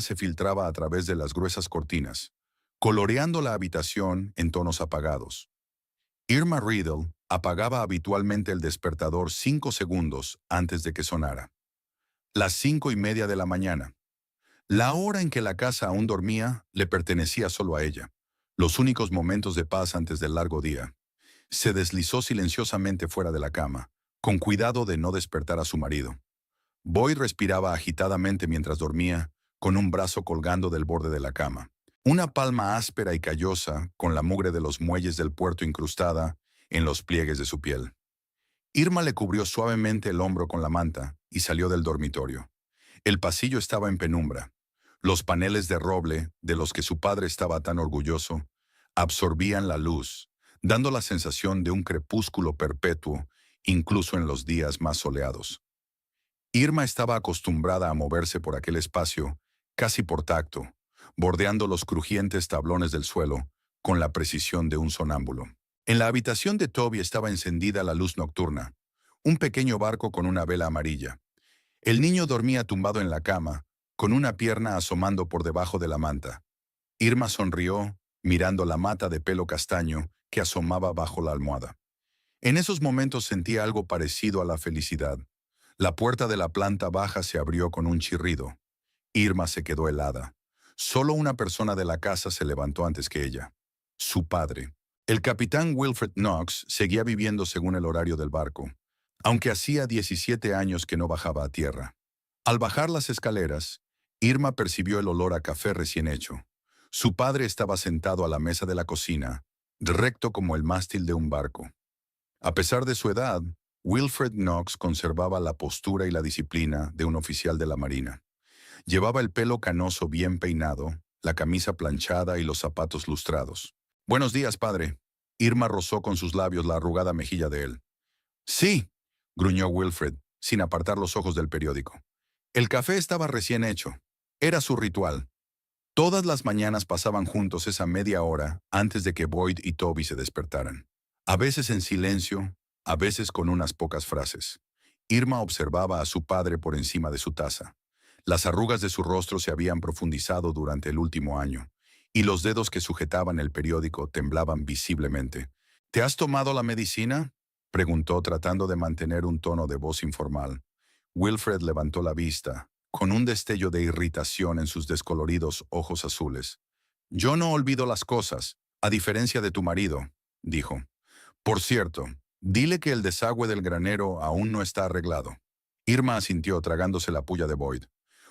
se filtraba a través de las gruesas cortinas, coloreando la habitación en tonos apagados. Irma Riddle apagaba habitualmente el despertador 5 segundos antes de que sonara. Las 5:30 de la mañana. La hora en que la casa aún dormía le pertenecía solo a ella. Los únicos momentos de paz antes del largo día. Se deslizó silenciosamente fuera de la cama, con cuidado de no despertar a su marido. Boyd respiraba agitadamente mientras dormía, con un brazo colgando del borde de la cama. Una palma áspera y callosa, con la mugre de los muelles del puerto incrustada en los pliegues de su piel. Irma le cubrió suavemente el hombro con la manta y salió del dormitorio. El pasillo estaba en penumbra. Los paneles de roble, de los que su padre estaba tan orgulloso, absorbían la luz, dando la sensación de un crepúsculo perpetuo, incluso en los días más soleados. Irma estaba acostumbrada a moverse por aquel espacio, casi por tacto, bordeando los crujientes tablones del suelo, con la precisión de un sonámbulo. En la habitación de Toby estaba encendida la luz nocturna, un pequeño barco con una vela amarilla. El niño dormía tumbado en la cama, con una pierna asomando por debajo de la manta. Irma sonrió, mirando la mata de pelo castaño que asomaba bajo la almohada. En esos momentos sentía algo parecido a la felicidad. La puerta de la planta baja se abrió con un chirrido. Irma se quedó helada. Solo una persona de la casa se levantó antes que ella. Su padre. El capitán Wilfred Knox seguía viviendo según el horario del barco, aunque hacía 17 años que no bajaba a tierra. Al bajar las escaleras, Irma percibió el olor a café recién hecho. Su padre estaba sentado a la mesa de la cocina, recto como el mástil de un barco. A pesar de su edad, Wilfred Knox conservaba la postura y la disciplina de un oficial de la Marina. Llevaba el pelo canoso bien peinado, la camisa planchada y los zapatos lustrados. «Buenos días, padre». Irma rozó con sus labios la arrugada mejilla de él. «Sí», gruñó Wilfred, sin apartar los ojos del periódico. El café estaba recién hecho. Era su ritual. Todas las mañanas pasaban juntos esa media hora antes de que Boyd y Toby se despertaran. A veces en silencio, a veces con unas pocas frases. Irma observaba a su padre por encima de su taza. Las arrugas de su rostro se habían profundizado durante el último año, y los dedos que sujetaban el periódico temblaban visiblemente. «¿Te has tomado la medicina?», preguntó tratando de mantener un tono de voz informal. Wilfred levantó la vista, con un destello de irritación en sus descoloridos ojos azules. «Yo no olvido las cosas, a diferencia de tu marido», dijo. «Por cierto, dile que el desagüe del granero aún no está arreglado». Irma asintió tragándose la puya de Boyd.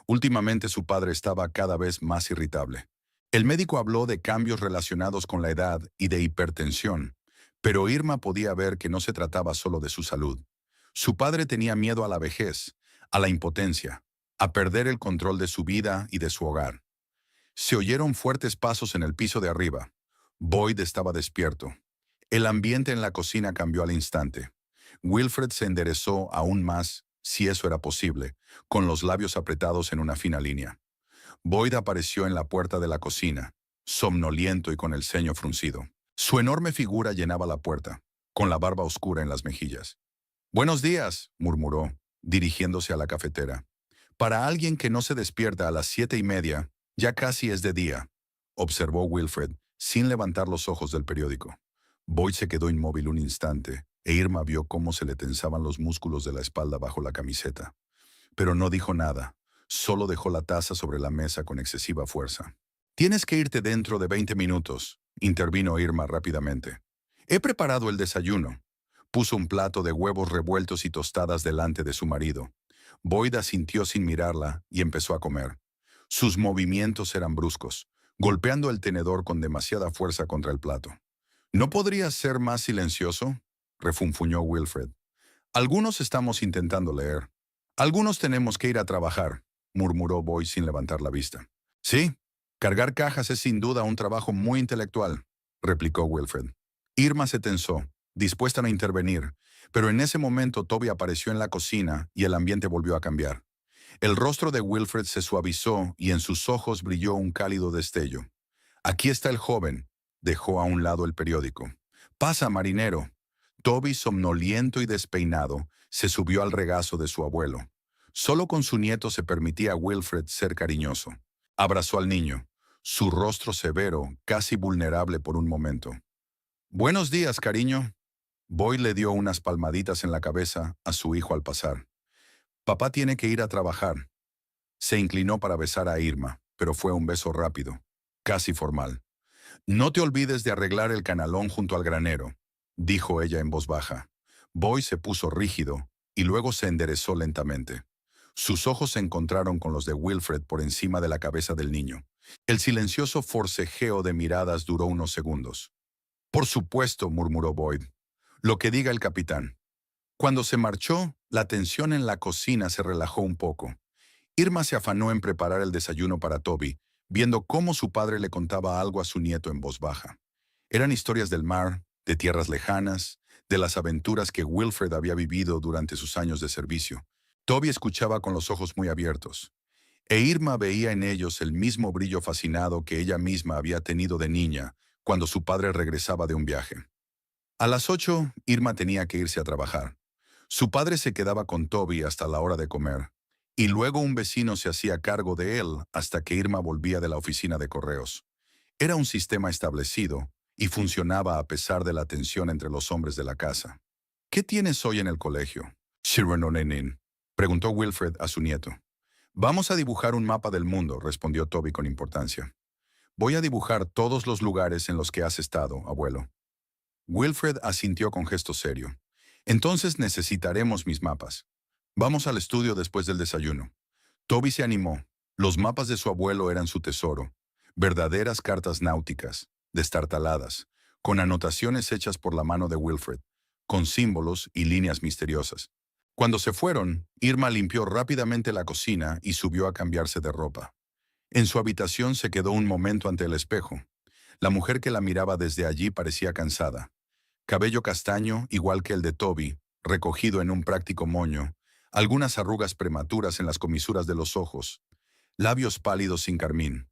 Últimamente su padre estaba cada vez más irritable. El médico habló de cambios relacionados con la edad y de hipertensión, pero Irma podía ver que no se trataba solo de su salud. Su padre tenía miedo a la vejez, a la impotencia, a perder el control de su vida y de su hogar. Se oyeron fuertes pasos en el piso de arriba. Boyd estaba despierto. El ambiente en la cocina cambió al instante. Wilfred se enderezó aún más, si eso era posible, con los labios apretados en una fina línea. Boyd apareció en la puerta de la cocina, somnoliento y con el ceño fruncido. Su enorme figura llenaba la puerta, con la barba oscura en las mejillas. «Buenos días», murmuró, dirigiéndose a la cafetera. «Para alguien que no se despierta a las 7:30, ya casi es de día», observó Wilfred, sin levantar los ojos del periódico. Boyd se quedó inmóvil un instante, e Irma vio cómo se le tensaban los músculos de la espalda bajo la camiseta. Pero no dijo nada, solo dejó la taza sobre la mesa con excesiva fuerza. «Tienes que irte dentro de 20 minutos», intervino Irma rápidamente. «He preparado el desayuno». Puso un plato de huevos revueltos y tostadas delante de su marido. Boyd asintió sin mirarla y empezó a comer. Sus movimientos eran bruscos, golpeando el tenedor con demasiada fuerza contra el plato. «¿No podrías ser más silencioso?», refunfuñó Wilfred. «Algunos estamos intentando leer. Algunos tenemos que ir a trabajar», murmuró Boyd sin levantar la vista. «Sí, cargar cajas es sin duda un trabajo muy intelectual», replicó Wilfred. Irma se tensó, dispuesta a no intervenir, pero en ese momento Toby apareció en la cocina y el ambiente volvió a cambiar. El rostro de Wilfred se suavizó y en sus ojos brilló un cálido destello. «Aquí está el joven», dejó a un lado el periódico. «Pasa, marinero». Toby, somnoliento y despeinado, se subió al regazo de su abuelo. Solo con su nieto se permitía a Wilfred ser cariñoso. Abrazó al niño, su rostro severo, casi vulnerable por un momento. «Buenos días, cariño». Boyd le dio unas palmaditas en la cabeza a su hijo al pasar. «Papá tiene que ir a trabajar». Se inclinó para besar a Irma, pero fue un beso rápido, casi formal. «No te olvides de arreglar el canalón junto al granero», dijo ella en voz baja. Boyd se puso rígido y luego se enderezó lentamente. Sus ojos se encontraron con los de Wilfred por encima de la cabeza del niño. El silencioso forcejeo de miradas duró unos segundos. «Por supuesto», murmuró Boyd. «Lo que diga el capitán». Cuando se marchó, la tensión en la cocina se relajó un poco. Irma se afanó en preparar el desayuno para Toby, viendo cómo su padre le contaba algo a su nieto en voz baja. Eran historias del mar, de tierras lejanas, de las aventuras que Wilfred había vivido durante sus años de servicio. Toby escuchaba con los ojos muy abiertos, e Irma veía en ellos el mismo brillo fascinado que ella misma había tenido de niña cuando su padre regresaba de un viaje. A las 8, Irma tenía que irse a trabajar. Su padre se quedaba con Toby hasta la hora de comer, y luego un vecino se hacía cargo de él hasta que Irma volvía de la oficina de correos. Era un sistema establecido y funcionaba a pesar de la tensión entre los hombres de la casa. «¿Qué tienes hoy en el colegio, Shiranonenin?», preguntó Wilfred a su nieto. «Vamos a dibujar un mapa del mundo», respondió Toby con importancia. «Voy a dibujar todos los lugares en los que has estado, abuelo». Wilfred asintió con gesto serio. «Entonces necesitaremos mis mapas. Vamos al estudio después del desayuno». Toby se animó. Los mapas de su abuelo eran su tesoro. Verdaderas cartas náuticas, destartaladas, con anotaciones hechas por la mano de Wilfred, con símbolos y líneas misteriosas. Cuando se fueron, Irma limpió rápidamente la cocina y subió a cambiarse de ropa. En su habitación se quedó un momento ante el espejo. La mujer que la miraba desde allí parecía cansada. Cabello castaño, igual que el de Toby, recogido en un práctico moño, algunas arrugas prematuras en las comisuras de los ojos, labios pálidos sin carmín.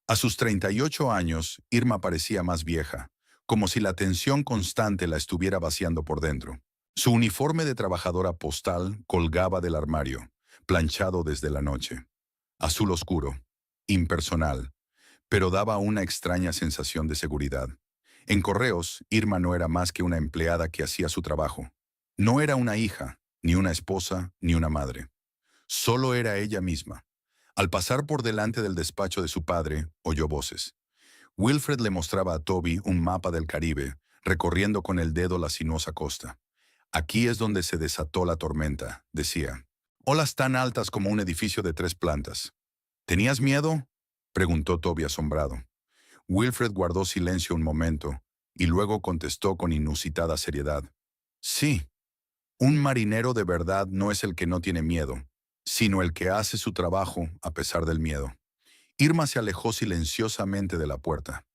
A sus 38 años, Irma parecía más vieja, como si la tensión constante la estuviera vaciando por dentro. Su uniforme de trabajadora postal colgaba del armario, planchado desde la noche. Azul oscuro, impersonal, pero daba una extraña sensación de seguridad. En correos, Irma no era más que una empleada que hacía su trabajo. No era una hija, ni una esposa, ni una madre. Solo era ella misma. Al pasar por delante del despacho de su padre, oyó voces. Wilfred le mostraba a Toby un mapa del Caribe, recorriendo con el dedo la sinuosa costa. «Aquí es donde se desató la tormenta», decía. «Olas tan altas como un edificio de 3 plantas». «¿Tenías miedo?», preguntó Toby asombrado. Wilfred guardó silencio un momento y luego contestó con inusitada seriedad. «Sí, un marinero de verdad no es el que no tiene miedo, sino el que hace su trabajo a pesar del miedo». Irma se alejó silenciosamente de la puerta.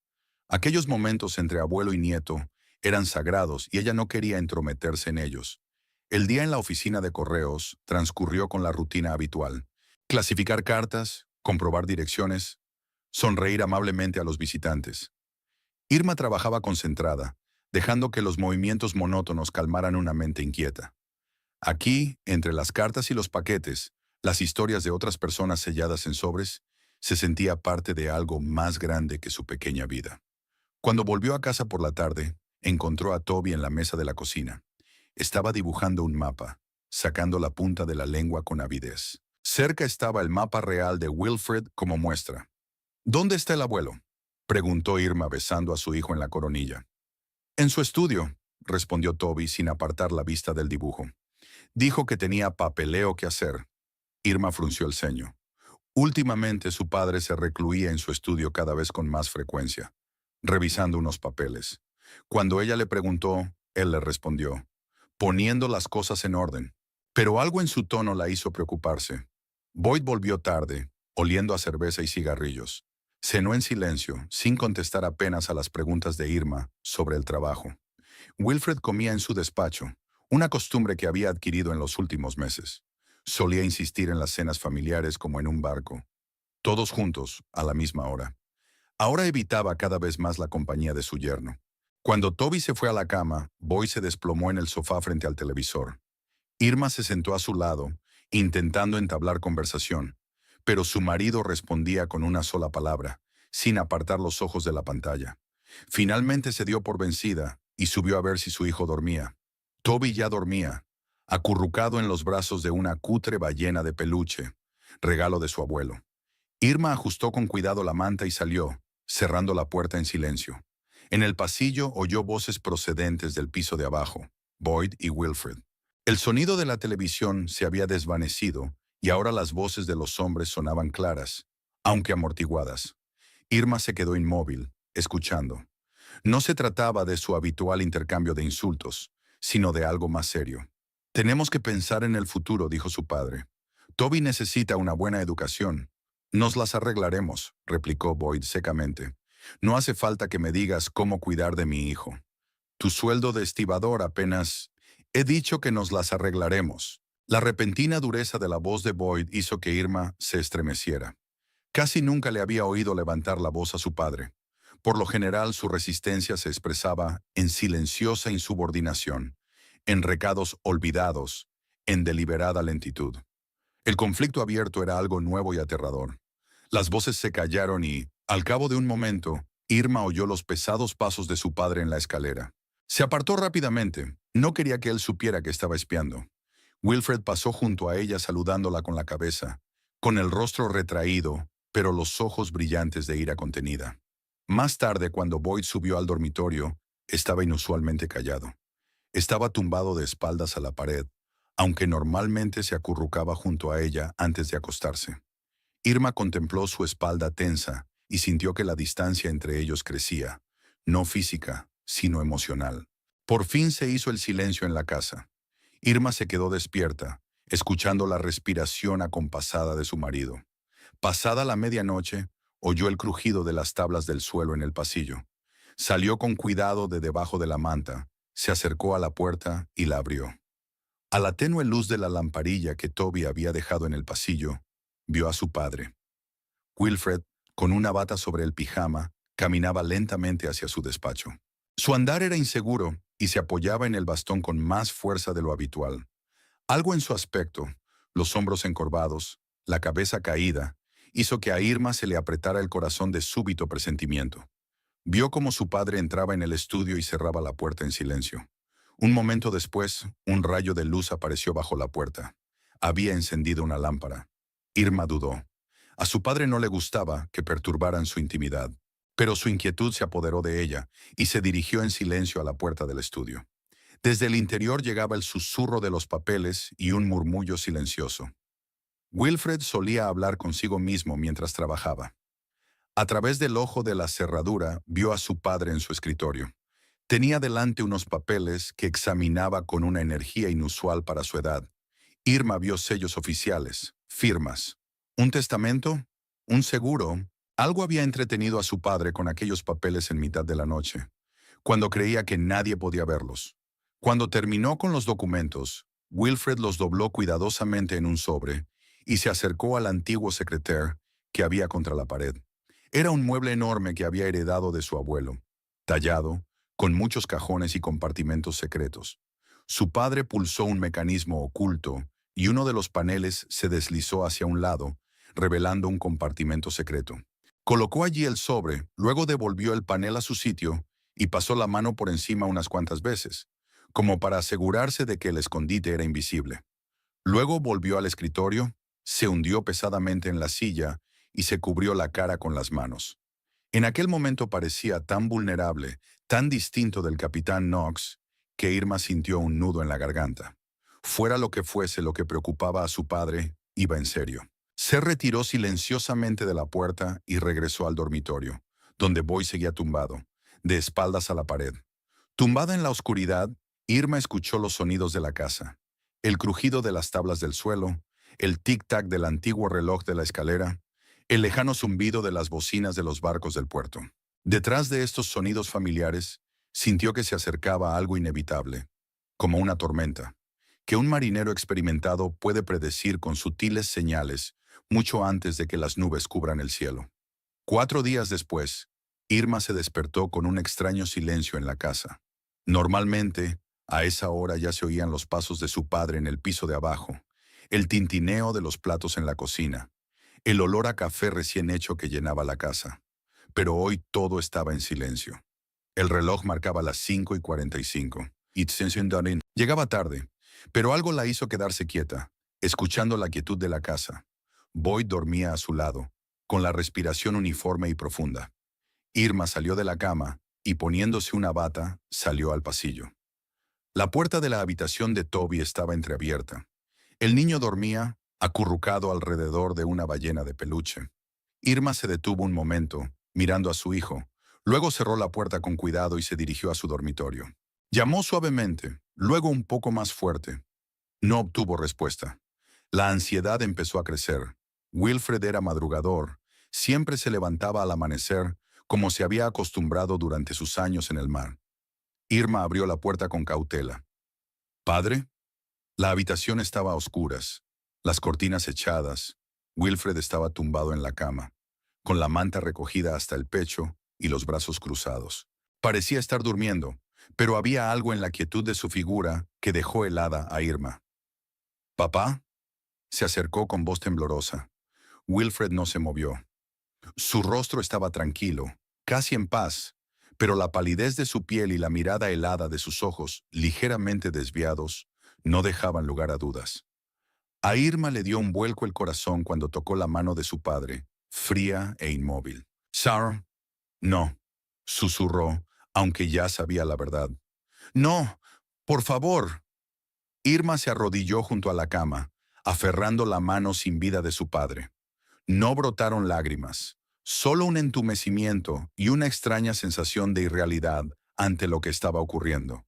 Aquellos momentos entre abuelo y nieto eran sagrados y ella no quería entrometerse en ellos. El día en la oficina de correos transcurrió con la rutina habitual. Clasificar cartas, comprobar direcciones, sonreír amablemente a los visitantes. Irma trabajaba concentrada, dejando que los movimientos monótonos calmaran una mente inquieta. Aquí, entre las cartas y los paquetes, las historias de otras personas selladas en sobres, se sentía parte de algo más grande que su pequeña vida. Cuando volvió a casa por la tarde, encontró a Toby en la mesa de la cocina. Estaba dibujando un mapa, sacando la punta de la lengua con avidez. Cerca estaba el mapa real de Wilfred como muestra. «¿Dónde está el abuelo?», preguntó Irma besando a su hijo en la coronilla. «En su estudio», respondió Toby sin apartar la vista del dibujo. «Dijo que tenía papeleo que hacer». Irma frunció el ceño. Últimamente su padre se recluía en su estudio cada vez con más frecuencia, revisando unos papeles. Cuando ella le preguntó, él le respondió, poniendo las cosas en orden. Pero algo en su tono la hizo preocuparse. Boyd volvió tarde, oliendo a cerveza y cigarrillos. Cenó en silencio, sin contestar apenas a las preguntas de Irma sobre el trabajo. Wilfred comía en su despacho, una costumbre que había adquirido en los últimos meses. Solía insistir en las cenas familiares como en un barco, todos juntos, a la misma hora. Ahora evitaba cada vez más la compañía de su yerno. Cuando Toby se fue a la cama, Boyd se desplomó en el sofá frente al televisor. Irma se sentó a su lado, intentando entablar conversación, pero su marido respondía con una sola palabra, sin apartar los ojos de la pantalla. Finalmente se dio por vencida y subió a ver si su hijo dormía. Toby ya dormía, acurrucado en los brazos de una cutre ballena de peluche, regalo de su abuelo. Irma ajustó con cuidado la manta y salió, cerrando la puerta en silencio. En el pasillo oyó voces procedentes del piso de abajo, Boyd y Wilfred. El sonido de la televisión se había desvanecido y ahora las voces de los hombres sonaban claras, aunque amortiguadas. Irma se quedó inmóvil, escuchando. No se trataba de su habitual intercambio de insultos, sino de algo más serio. Tenemos que pensar en el futuro, dijo su padre. Toby necesita una buena educación. Nos las arreglaremos, replicó Boyd secamente. No hace falta que me digas cómo cuidar de mi hijo. Tu sueldo de estibador apenas... He dicho que nos las arreglaremos. La repentina dureza de la voz de Boyd hizo que Irma se estremeciera. Casi nunca le había oído levantar la voz a su padre. Por lo general, su resistencia se expresaba en silenciosa insubordinación, en recados olvidados, en deliberada lentitud. El conflicto abierto era algo nuevo y aterrador. Las voces se callaron y, al cabo de un momento, Irma oyó los pesados pasos de su padre en la escalera. Se apartó rápidamente. No quería que él supiera que estaba espiando. Wilfred pasó junto a ella saludándola con la cabeza, con el rostro retraído, pero los ojos brillantes de ira contenida. Más tarde, cuando Boyd subió al dormitorio, estaba inusualmente callado. Estaba tumbado de espaldas a la pared, aunque normalmente se acurrucaba junto a ella antes de acostarse. Irma contempló su espalda tensa y sintió que la distancia entre ellos crecía, no física, sino emocional. Por fin se hizo el silencio en la casa. Irma se quedó despierta, escuchando la respiración acompasada de su marido. Pasada la medianoche, oyó el crujido de las tablas del suelo en el pasillo. Salió con cuidado de debajo de la manta, se acercó a la puerta y la abrió. A la tenue luz de la lamparilla que Toby había dejado en el pasillo, vio a su padre. Wilfred, con una bata sobre el pijama, caminaba lentamente hacia su despacho. Su andar era inseguro y se apoyaba en el bastón con más fuerza de lo habitual. Algo en su aspecto, los hombros encorvados, la cabeza caída, hizo que a Irma se le apretara el corazón de súbito presentimiento. Vio cómo su padre entraba en el estudio y cerraba la puerta en silencio. Un momento después, un rayo de luz apareció bajo la puerta. Había encendido una lámpara. Irma dudó. A su padre no le gustaba que perturbaran su intimidad, pero su inquietud se apoderó de ella y se dirigió en silencio a la puerta del estudio. Desde el interior llegaba el susurro de los papeles y un murmullo silencioso. Wilfred solía hablar consigo mismo mientras trabajaba. A través del ojo de la cerradura vio a su padre en su escritorio. Tenía delante unos papeles que examinaba con una energía inusual para su edad. Irma vio sellos oficiales, firmas. ¿Un testamento? ¿Un seguro? Algo había entretenido a su padre con aquellos papeles en mitad de la noche, cuando creía que nadie podía verlos. Cuando terminó con los documentos, Wilfred los dobló cuidadosamente en un sobre y se acercó al antiguo secretaire que había contra la pared. Era un mueble enorme que había heredado de su abuelo, tallado, con muchos cajones y compartimentos secretos. Su padre pulsó un mecanismo oculto y uno de los paneles se deslizó hacia un lado, revelando un compartimento secreto. Colocó allí el sobre, luego devolvió el panel a su sitio y pasó la mano por encima unas cuantas veces, como para asegurarse de que el escondite era invisible. Luego volvió al escritorio, se hundió pesadamente en la silla y se cubrió la cara con las manos. En aquel momento parecía tan vulnerable, tan distinto del capitán Knox, que Irma sintió un nudo en la garganta. Fuera lo que fuese lo que preocupaba a su padre, iba en serio. Se retiró silenciosamente de la puerta y regresó al dormitorio, donde Boyd seguía tumbado, de espaldas a la pared. Tumbada en la oscuridad, Irma escuchó los sonidos de la casa, el crujido de las tablas del suelo, el tic-tac del antiguo reloj de la escalera, el lejano zumbido de las bocinas de los barcos del puerto. Detrás de estos sonidos familiares, sintió que se acercaba algo inevitable, como una tormenta, que un marinero experimentado puede predecir con sutiles señales mucho antes de que las nubes cubran el cielo. 4 días después, Irma se despertó con un extraño silencio en la casa. Normalmente, a esa hora ya se oían los pasos de su padre en el piso de abajo, el tintineo de los platos en la cocina, el olor a café recién hecho que llenaba la casa. Pero hoy todo estaba en silencio. El reloj marcaba las 5:45. Y Darin llegaba tarde, pero algo la hizo quedarse quieta, escuchando la quietud de la casa. Boyd dormía a su lado, con la respiración uniforme y profunda. Irma salió de la cama y poniéndose una bata, salió al pasillo. La puerta de la habitación de Toby estaba entreabierta. El niño dormía, acurrucado alrededor de una ballena de peluche. Irma se detuvo un momento, mirando a su hijo. Luego cerró la puerta con cuidado y se dirigió a su dormitorio. Llamó suavemente, luego un poco más fuerte. No obtuvo respuesta. La ansiedad empezó a crecer. Wilfred era madrugador. Siempre se levantaba al amanecer, como se había acostumbrado durante sus años en el mar. Irma abrió la puerta con cautela. ¿Padre? La habitación estaba a oscuras, las cortinas echadas. Wilfred estaba tumbado en la cama, con la manta recogida hasta el pecho y los brazos cruzados. Parecía estar durmiendo, pero había algo en la quietud de su figura que dejó helada a Irma. ¿Papá? Se acercó con voz temblorosa. Wilfred no se movió. Su rostro estaba tranquilo, casi en paz, pero la palidez de su piel y la mirada helada de sus ojos, ligeramente desviados, no dejaban lugar a dudas. A Irma le dio un vuelco el corazón cuando tocó la mano de su padre, fría e inmóvil. «Sir, no», susurró, aunque ya sabía la verdad. «No, por favor». Irma se arrodilló junto a la cama, aferrando la mano sin vida de su padre. No brotaron lágrimas, solo un entumecimiento y una extraña sensación de irrealidad ante lo que estaba ocurriendo.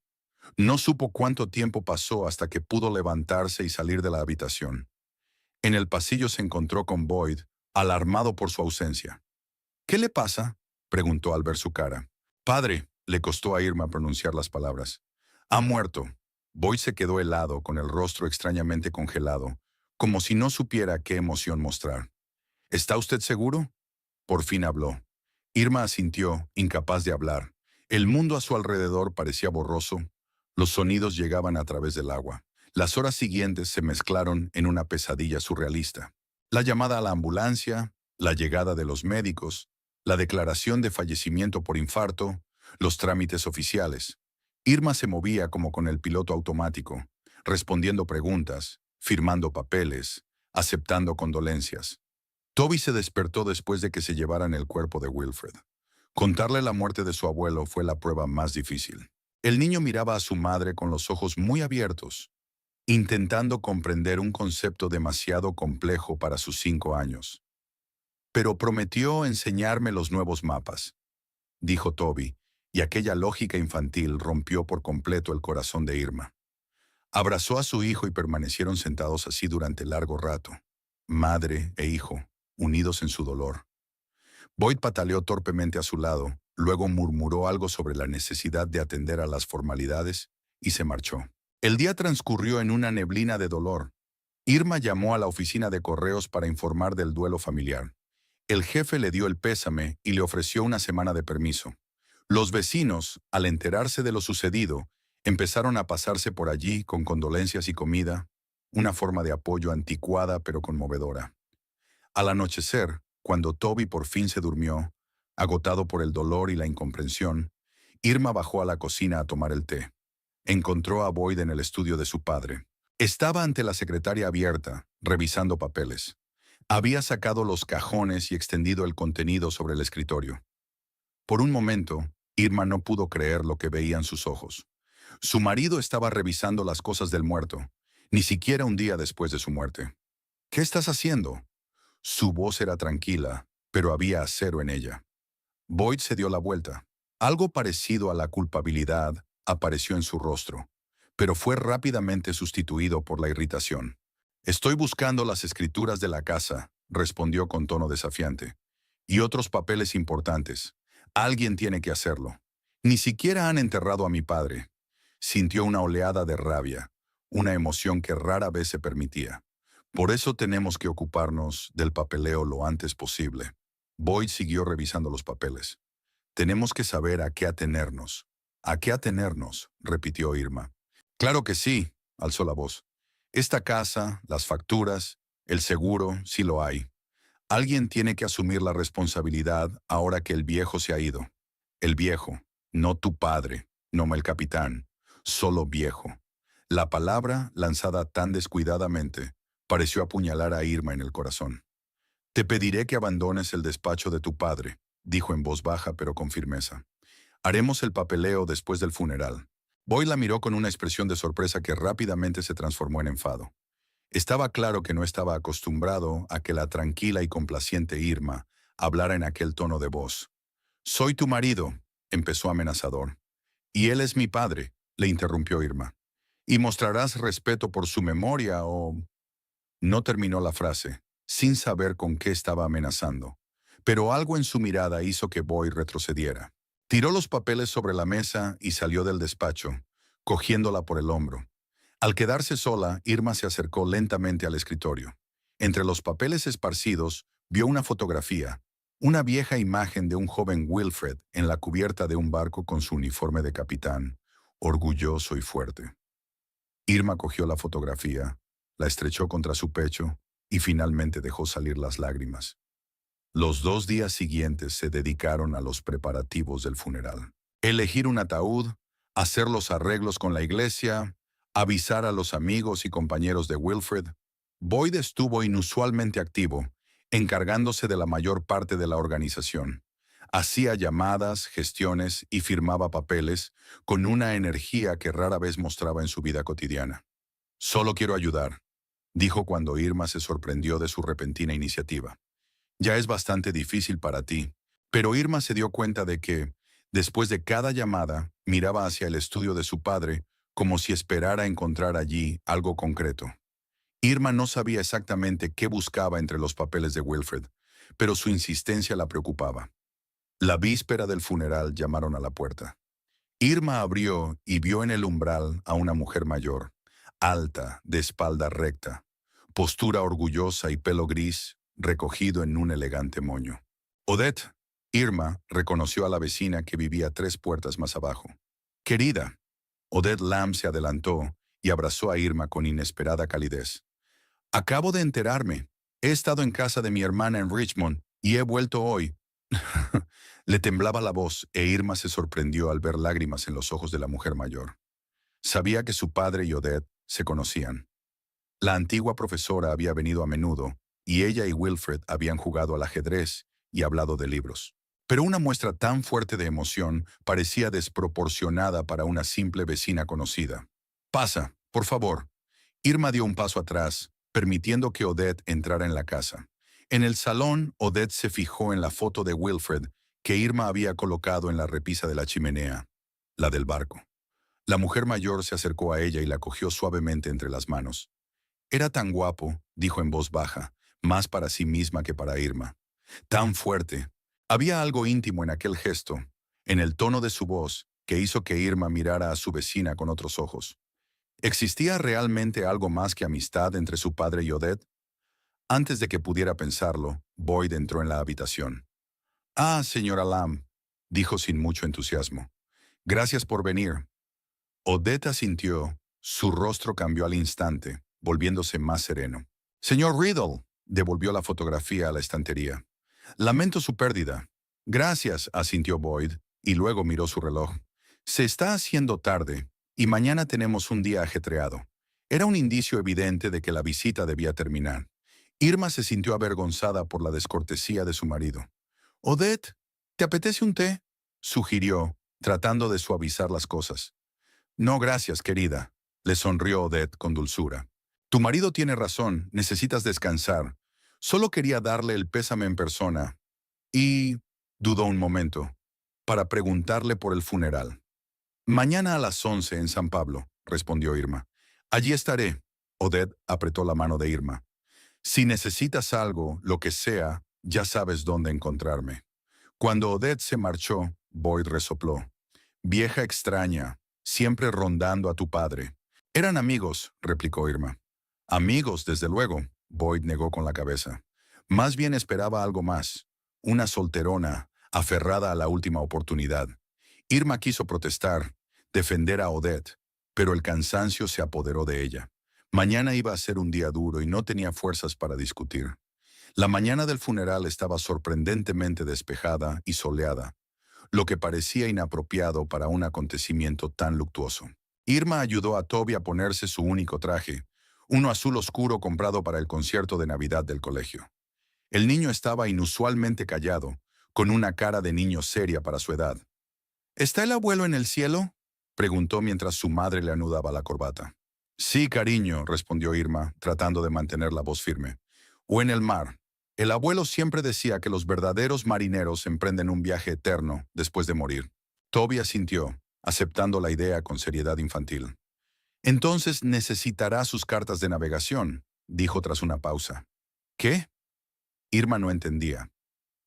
No supo cuánto tiempo pasó hasta que pudo levantarse y salir de la habitación. En el pasillo se encontró con Boyd, alarmado por su ausencia. «¿Qué le pasa?», preguntó al ver su cara. «Padre», le costó a Irma pronunciar las palabras. «Ha muerto». Boyd se quedó helado, con el rostro extrañamente congelado, como si no supiera qué emoción mostrar. «¿Está usted seguro?». Por fin habló. Irma asintió, incapaz de hablar. El mundo a su alrededor parecía borroso. Los sonidos llegaban a través del agua. Las horas siguientes se mezclaron en una pesadilla surrealista. La llamada a la ambulancia, la llegada de los médicos, la declaración de fallecimiento por infarto, los trámites oficiales. Irma se movía como con el piloto automático, respondiendo preguntas, firmando papeles, aceptando condolencias. Toby se despertó después de que se llevaran el cuerpo de Wilfred. Contarle la muerte de su abuelo fue la prueba más difícil. El niño miraba a su madre con los ojos muy abiertos, intentando comprender un concepto demasiado complejo para sus 5 años. «Pero prometió enseñarme los nuevos mapas», dijo Toby, y aquella lógica infantil rompió por completo el corazón de Irma. Abrazó a su hijo y permanecieron sentados así durante largo rato, madre e hijo, unidos en su dolor. Boyd pataleó torpemente a su lado, luego murmuró algo sobre la necesidad de atender a las formalidades y se marchó. El día transcurrió en una neblina de dolor. Irma llamó a la oficina de correos para informar del duelo familiar. El jefe le dio el pésame y le ofreció una semana de permiso. Los vecinos, al enterarse de lo sucedido, empezaron a pasarse por allí con condolencias y comida, una forma de apoyo anticuada pero conmovedora. Al anochecer, cuando Toby por fin se durmió, agotado por el dolor y la incomprensión, Irma bajó a la cocina a tomar el té. Encontró a Boyd en el estudio de su padre. Estaba ante la secretaria abierta, revisando papeles. Había sacado los cajones y extendido el contenido sobre el escritorio. Por un momento, Irma no pudo creer lo que veían sus ojos. Su marido estaba revisando las cosas del muerto, ni siquiera un día después de su muerte. «¿Qué estás haciendo?». Su voz era tranquila, pero había acero en ella. Boyd se dio la vuelta. Algo parecido a la culpabilidad apareció en su rostro, pero fue rápidamente sustituido por la irritación. «Estoy buscando las escrituras de la casa», respondió con tono desafiante. «Y otros papeles importantes. Alguien tiene que hacerlo. Ni siquiera han enterrado a mi padre». Sintió una oleada de rabia, una emoción que rara vez se permitía. «Por eso tenemos que ocuparnos del papeleo lo antes posible». Boyd siguió revisando los papeles. «Tenemos que saber a qué atenernos». «¿A qué atenernos?», repitió Irma. «Claro que sí», alzó la voz. «Esta casa, las facturas, el seguro, sí lo hay. Alguien tiene que asumir la responsabilidad ahora que el viejo se ha ido. El viejo, no tu padre, no el capitán, solo viejo. La palabra, lanzada tan descuidadamente, pareció apuñalar a Irma en el corazón. Te pediré que abandones el despacho de tu padre, dijo en voz baja pero con firmeza. Haremos el papeleo después del funeral. Boyd la miró con una expresión de sorpresa que rápidamente se transformó en enfado. Estaba claro que no estaba acostumbrado a que la tranquila y complaciente Irma hablara en aquel tono de voz. «Soy tu marido», empezó amenazador. «Y él es mi padre», le interrumpió Irma. «Y mostrarás respeto por su memoria o...» No terminó la frase, sin saber con qué estaba amenazando. Pero algo en su mirada hizo que Boyd retrocediera. Tiró los papeles sobre la mesa y salió del despacho, cogiéndola por el hombro. Al quedarse sola, Irma se acercó lentamente al escritorio. Entre los papeles esparcidos, vio una fotografía, una vieja imagen de un joven Wilfred en la cubierta de un barco con su uniforme de capitán, orgulloso y fuerte. Irma cogió la fotografía, la estrechó contra su pecho y finalmente dejó salir las lágrimas. Los 2 días siguientes se dedicaron a los preparativos del funeral. Elegir un ataúd, hacer los arreglos con la iglesia, avisar a los amigos y compañeros de Wilfred. Boyd estuvo inusualmente activo, encargándose de la mayor parte de la organización. Hacía llamadas, gestiones y firmaba papeles con una energía que rara vez mostraba en su vida cotidiana. «Solo quiero ayudar», dijo cuando Irma se sorprendió de su repentina iniciativa. «Ya es bastante difícil para ti». Pero Irma se dio cuenta de que, después de cada llamada, miraba hacia el estudio de su padre como si esperara encontrar allí algo concreto. Irma no sabía exactamente qué buscaba entre los papeles de Wilfred, pero su insistencia la preocupaba. La víspera del funeral llamaron a la puerta. Irma abrió y vio en el umbral a una mujer mayor, alta, de espalda recta, postura orgullosa y pelo gris, recogido en un elegante moño. «Odette», Irma reconoció a la vecina que vivía 3 puertas más abajo. «Querida». Odette Lamb se adelantó y abrazó a Irma con inesperada calidez. «Acabo de enterarme. He estado en casa de mi hermana en Richmond y he vuelto hoy». Le temblaba la voz e Irma se sorprendió al ver lágrimas en los ojos de la mujer mayor. Sabía que su padre y Odette se conocían. La antigua profesora había venido a menudo y ella y Wilfred habían jugado al ajedrez y hablado de libros. Pero una muestra tan fuerte de emoción parecía desproporcionada para una simple vecina conocida. «Pasa, por favor». Irma dio un paso atrás, permitiendo que Odette entrara en la casa. En el salón, Odette se fijó en la foto de Wilfred que Irma había colocado en la repisa de la chimenea, la del barco. La mujer mayor se acercó a ella y la cogió suavemente entre las manos. «Era tan guapo», dijo en voz baja, más para sí misma que para Irma. «Tan fuerte». Había algo íntimo en aquel gesto, en el tono de su voz, que hizo que Irma mirara a su vecina con otros ojos. ¿Existía realmente algo más que amistad entre su padre y Odette? Antes de que pudiera pensarlo, Boyd entró en la habitación. «Ah, señora Lamb», dijo sin mucho entusiasmo. «Gracias por venir». Odette asintió, su rostro cambió al instante, volviéndose más sereno. «Señor Riddle», devolvió la fotografía a la estantería. «Lamento su pérdida». «Gracias», asintió Boyd, y luego miró su reloj. «Se está haciendo tarde, y mañana tenemos un día ajetreado». Era un indicio evidente de que la visita debía terminar. Irma se sintió avergonzada por la descortesía de su marido. «Odette, ¿te apetece un té?», sugirió, tratando de suavizar las cosas. «No, gracias, querida», le sonrió Odette con dulzura. «Tu marido tiene razón, necesitas descansar. Solo quería darle el pésame en persona». Y dudó un momento, para preguntarle por el funeral. «Mañana a las 11 en San Pablo», respondió Irma. «Allí estaré». Odette apretó la mano de Irma. «Si necesitas algo, lo que sea, ya sabes dónde encontrarme». Cuando Odette se marchó, Boyd resopló. «Vieja extraña, siempre rondando a tu padre». «Eran amigos», replicó Irma. «Amigos, desde luego», Boyd negó con la cabeza. «Más bien esperaba algo más. Una solterona, aferrada a la última oportunidad». Irma quiso protestar, defender a Odette, pero el cansancio se apoderó de ella. Mañana iba a ser un día duro y no tenía fuerzas para discutir. La mañana del funeral estaba sorprendentemente despejada y soleada, lo que parecía inapropiado para un acontecimiento tan luctuoso. Irma ayudó a Toby a ponerse su único traje, uno azul oscuro comprado para el concierto de Navidad del colegio. El niño estaba inusualmente callado, con una cara de niño seria para su edad. ¿Está el abuelo en el cielo?, preguntó mientras su madre le anudaba la corbata. Sí, cariño, respondió Irma, tratando de mantener la voz firme. O en el mar. El abuelo siempre decía que los verdaderos marineros emprenden un viaje eterno después de morir. Toby asintió, aceptando la idea con seriedad infantil. Entonces necesitará sus cartas de navegación, dijo tras una pausa. ¿Qué? Irma no entendía.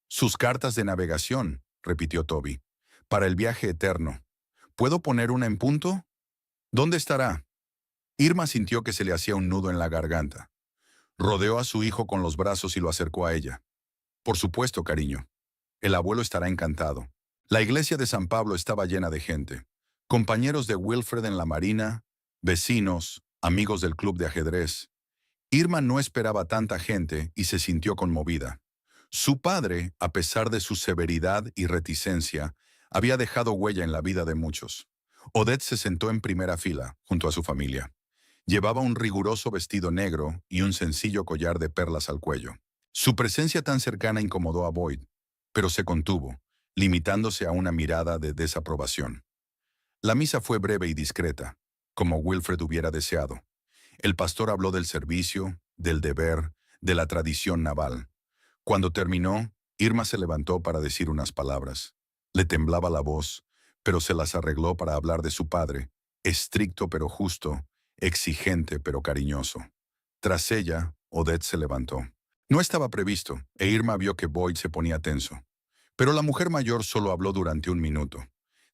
Sus cartas de navegación, repitió Toby. Para el viaje eterno. ¿Puedo poner una en punto? ¿Dónde estará? Irma sintió que se le hacía un nudo en la garganta. Rodeó a su hijo con los brazos y lo acercó a ella. Por supuesto, cariño. El abuelo estará encantado. La iglesia de San Pablo estaba llena de gente. Compañeros de Wilfred en la marina, vecinos, amigos del club de ajedrez. Irma no esperaba tanta gente y se sintió conmovida. Su padre, a pesar de su severidad y reticencia, había dejado huella en la vida de muchos. Odette se sentó en primera fila, junto a su familia. Llevaba un riguroso vestido negro y un sencillo collar de perlas al cuello. Su presencia tan cercana incomodó a Boyd, pero se contuvo, limitándose a una mirada de desaprobación. La misa fue breve y discreta, como Wilfred hubiera deseado. El pastor habló del servicio, del deber, de la tradición naval. Cuando terminó, Irma se levantó para decir unas palabras. Le temblaba la voz, pero se las arregló para hablar de su padre, estricto pero justo, exigente pero cariñoso. Tras ella, Odette se levantó. No estaba previsto, e Irma vio que Boyd se ponía tenso. Pero la mujer mayor solo habló durante un minuto.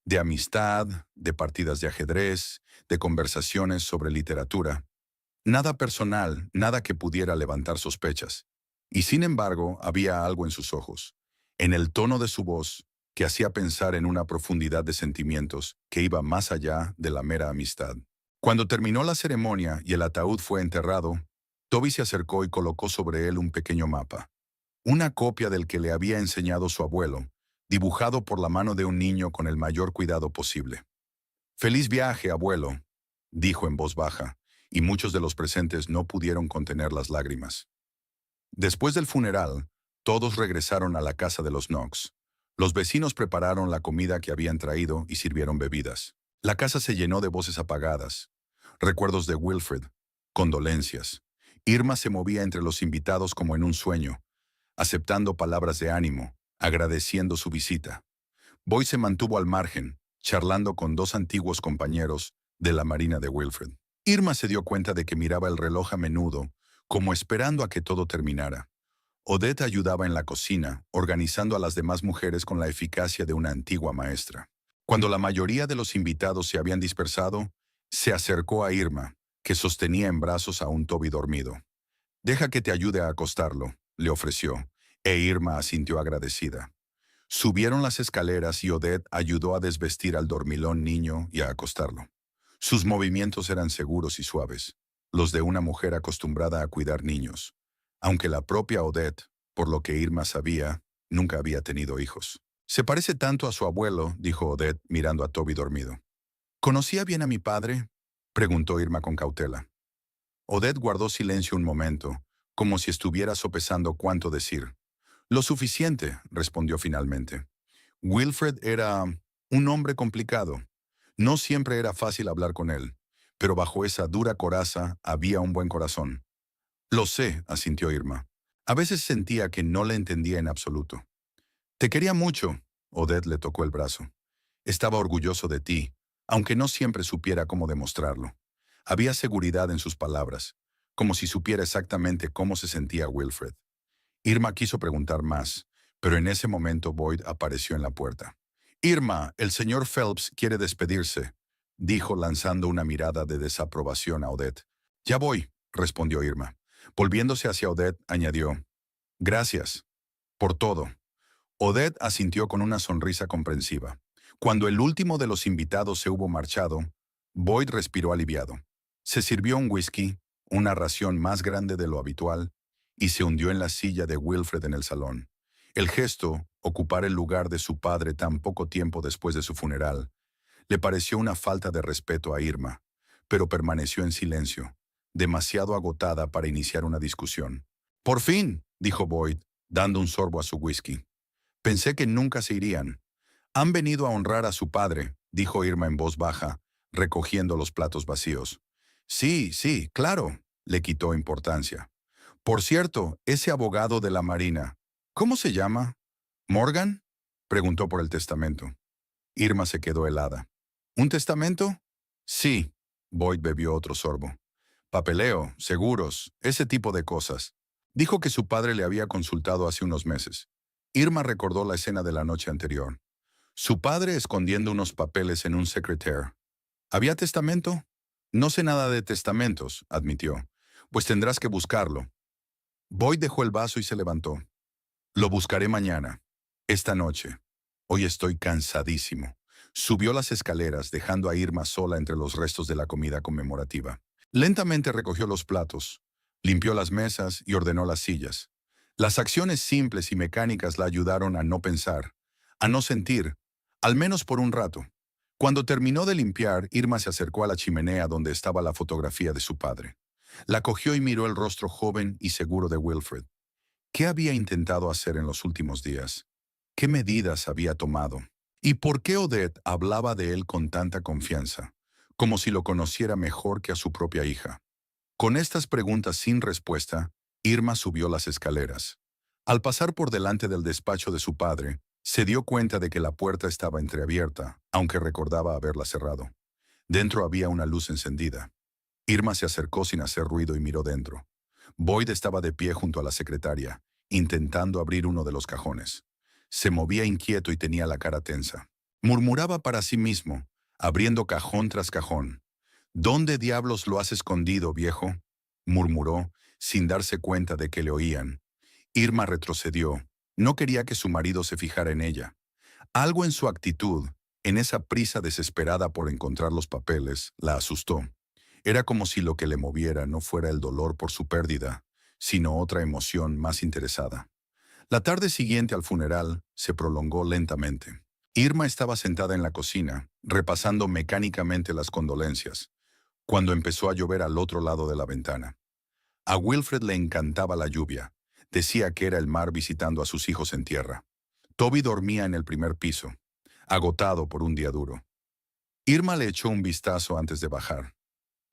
De amistad, de partidas de ajedrez, de conversaciones sobre literatura. Nada personal, nada que pudiera levantar sospechas. Y sin embargo, había algo en sus ojos, en el tono de su voz, que hacía pensar en una profundidad de sentimientos que iba más allá de la mera amistad. Cuando terminó la ceremonia y el ataúd fue enterrado, Toby se acercó y colocó sobre él un pequeño mapa, una copia del que le había enseñado su abuelo, dibujado por la mano de un niño con el mayor cuidado posible. «Feliz viaje, abuelo», dijo en voz baja, y muchos de los presentes no pudieron contener las lágrimas. Después del funeral, todos regresaron a la casa de los Knox. Los vecinos prepararon la comida que habían traído y sirvieron bebidas. La casa se llenó de voces apagadas, recuerdos de Wilfred, condolencias. Irma se movía entre los invitados como en un sueño, aceptando palabras de ánimo, agradeciendo su visita. Boyd se mantuvo al margen, charlando con dos antiguos compañeros de la marina de Wilfred. Irma se dio cuenta de que miraba el reloj a menudo, como esperando a que todo terminara. Odette ayudaba en la cocina, organizando a las demás mujeres con la eficacia de una antigua maestra. Cuando la mayoría de los invitados se habían dispersado, se acercó a Irma, que sostenía en brazos a un Toby dormido. «Deja que te ayude a acostarlo», le ofreció, e Irma asintió agradecida. Subieron las escaleras y Odette ayudó a desvestir al dormilón niño y a acostarlo. Sus movimientos eran seguros y suaves, los de una mujer acostumbrada a cuidar niños, aunque la propia Odette, por lo que Irma sabía, nunca había tenido hijos. «Se parece tanto a su abuelo», dijo Odette mirando a Toby dormido. «¿Conocía bien a mi padre?», preguntó Irma con cautela. Odette guardó silencio un momento, como si estuviera sopesando cuánto decir. «Lo suficiente», respondió finalmente. «Wilfred era un hombre complicado. No siempre era fácil hablar con él, pero bajo esa dura coraza había un buen corazón». «Lo sé», asintió Irma. A veces sentía que no le entendía en absoluto. «Te quería mucho», Odette le tocó el brazo. «Estaba orgulloso de ti, aunque no siempre supiera cómo demostrarlo. Había seguridad en sus palabras, como si supiera exactamente cómo se sentía Wilfred». Irma quiso preguntar más, pero en ese momento Boyd apareció en la puerta. «Irma, el señor Phelps quiere despedirse», dijo lanzando una mirada de desaprobación a Odette. «Ya voy», respondió Irma. Volviéndose hacia Odette, añadió, «Gracias por todo». Odette asintió con una sonrisa comprensiva. Cuando el último de los invitados se hubo marchado, Boyd respiró aliviado. Se sirvió un whisky, una ración más grande de lo habitual, y se hundió en la silla de Wilfred en el salón. El gesto, ocupar el lugar de su padre tan poco tiempo después de su funeral, le pareció una falta de respeto a Irma, pero permaneció en silencio, demasiado agotada para iniciar una discusión. «Por fin», dijo Boyd, dando un sorbo a su whisky. «Pensé que nunca se irían. Han venido a honrar a su padre», dijo Irma en voz baja, recogiendo los platos vacíos. «Sí, sí, claro», le quitó importancia. «Por cierto, ese abogado de la Marina, ¿cómo se llama? ¿Morgan?», preguntó por el testamento. Irma se quedó helada. «¿Un testamento?» «Sí». Boyd bebió otro sorbo. «Papeleo, seguros, ese tipo de cosas». Dijo que su padre le había consultado hace unos meses. Irma recordó la escena de la noche anterior. Su padre escondiendo unos papeles en un secretaire. ¿Había testamento? «No sé nada de testamentos», admitió. «Pues tendrás que buscarlo». Boyd dejó el vaso y se levantó. «Lo buscaré mañana. Esta noche. Hoy estoy cansadísimo». Subió las escaleras, dejando a Irma sola entre los restos de la comida conmemorativa. Lentamente recogió los platos, limpió las mesas y ordenó las sillas. Las acciones simples y mecánicas la ayudaron a no pensar, a no sentir, al menos por un rato. Cuando terminó de limpiar, Irma se acercó a la chimenea donde estaba la fotografía de su padre. La cogió y miró el rostro joven y seguro de Wilfred. ¿Qué había intentado hacer en los últimos días? ¿Qué medidas había tomado? ¿Y por qué Odette hablaba de él con tanta confianza, como si lo conociera mejor que a su propia hija? Con estas preguntas sin respuesta, Irma subió las escaleras. Al pasar por delante del despacho de su padre, se dio cuenta de que la puerta estaba entreabierta, aunque recordaba haberla cerrado. Dentro había una luz encendida. Irma se acercó sin hacer ruido y miró dentro. Boyd estaba de pie junto a la secretaria, intentando abrir uno de los cajones. Se movía inquieto y tenía la cara tensa. Murmuraba para sí mismo, abriendo cajón tras cajón. «¿Dónde diablos lo has escondido, viejo?», murmuró, sin darse cuenta de que le oían. Irma retrocedió. No quería que su marido se fijara en ella. Algo en su actitud, en esa prisa desesperada por encontrar los papeles, la asustó. Era como si lo que le moviera no fuera el dolor por su pérdida, sino otra emoción más interesada. La tarde siguiente al funeral se prolongó lentamente. Irma estaba sentada en la cocina, repasando mecánicamente las condolencias, cuando empezó a llover al otro lado de la ventana. A Wilfred le encantaba la lluvia. Decía que era el mar visitando a sus hijos en tierra. Toby dormía en el primer piso, agotado por un día duro. Irma le echó un vistazo antes de bajar.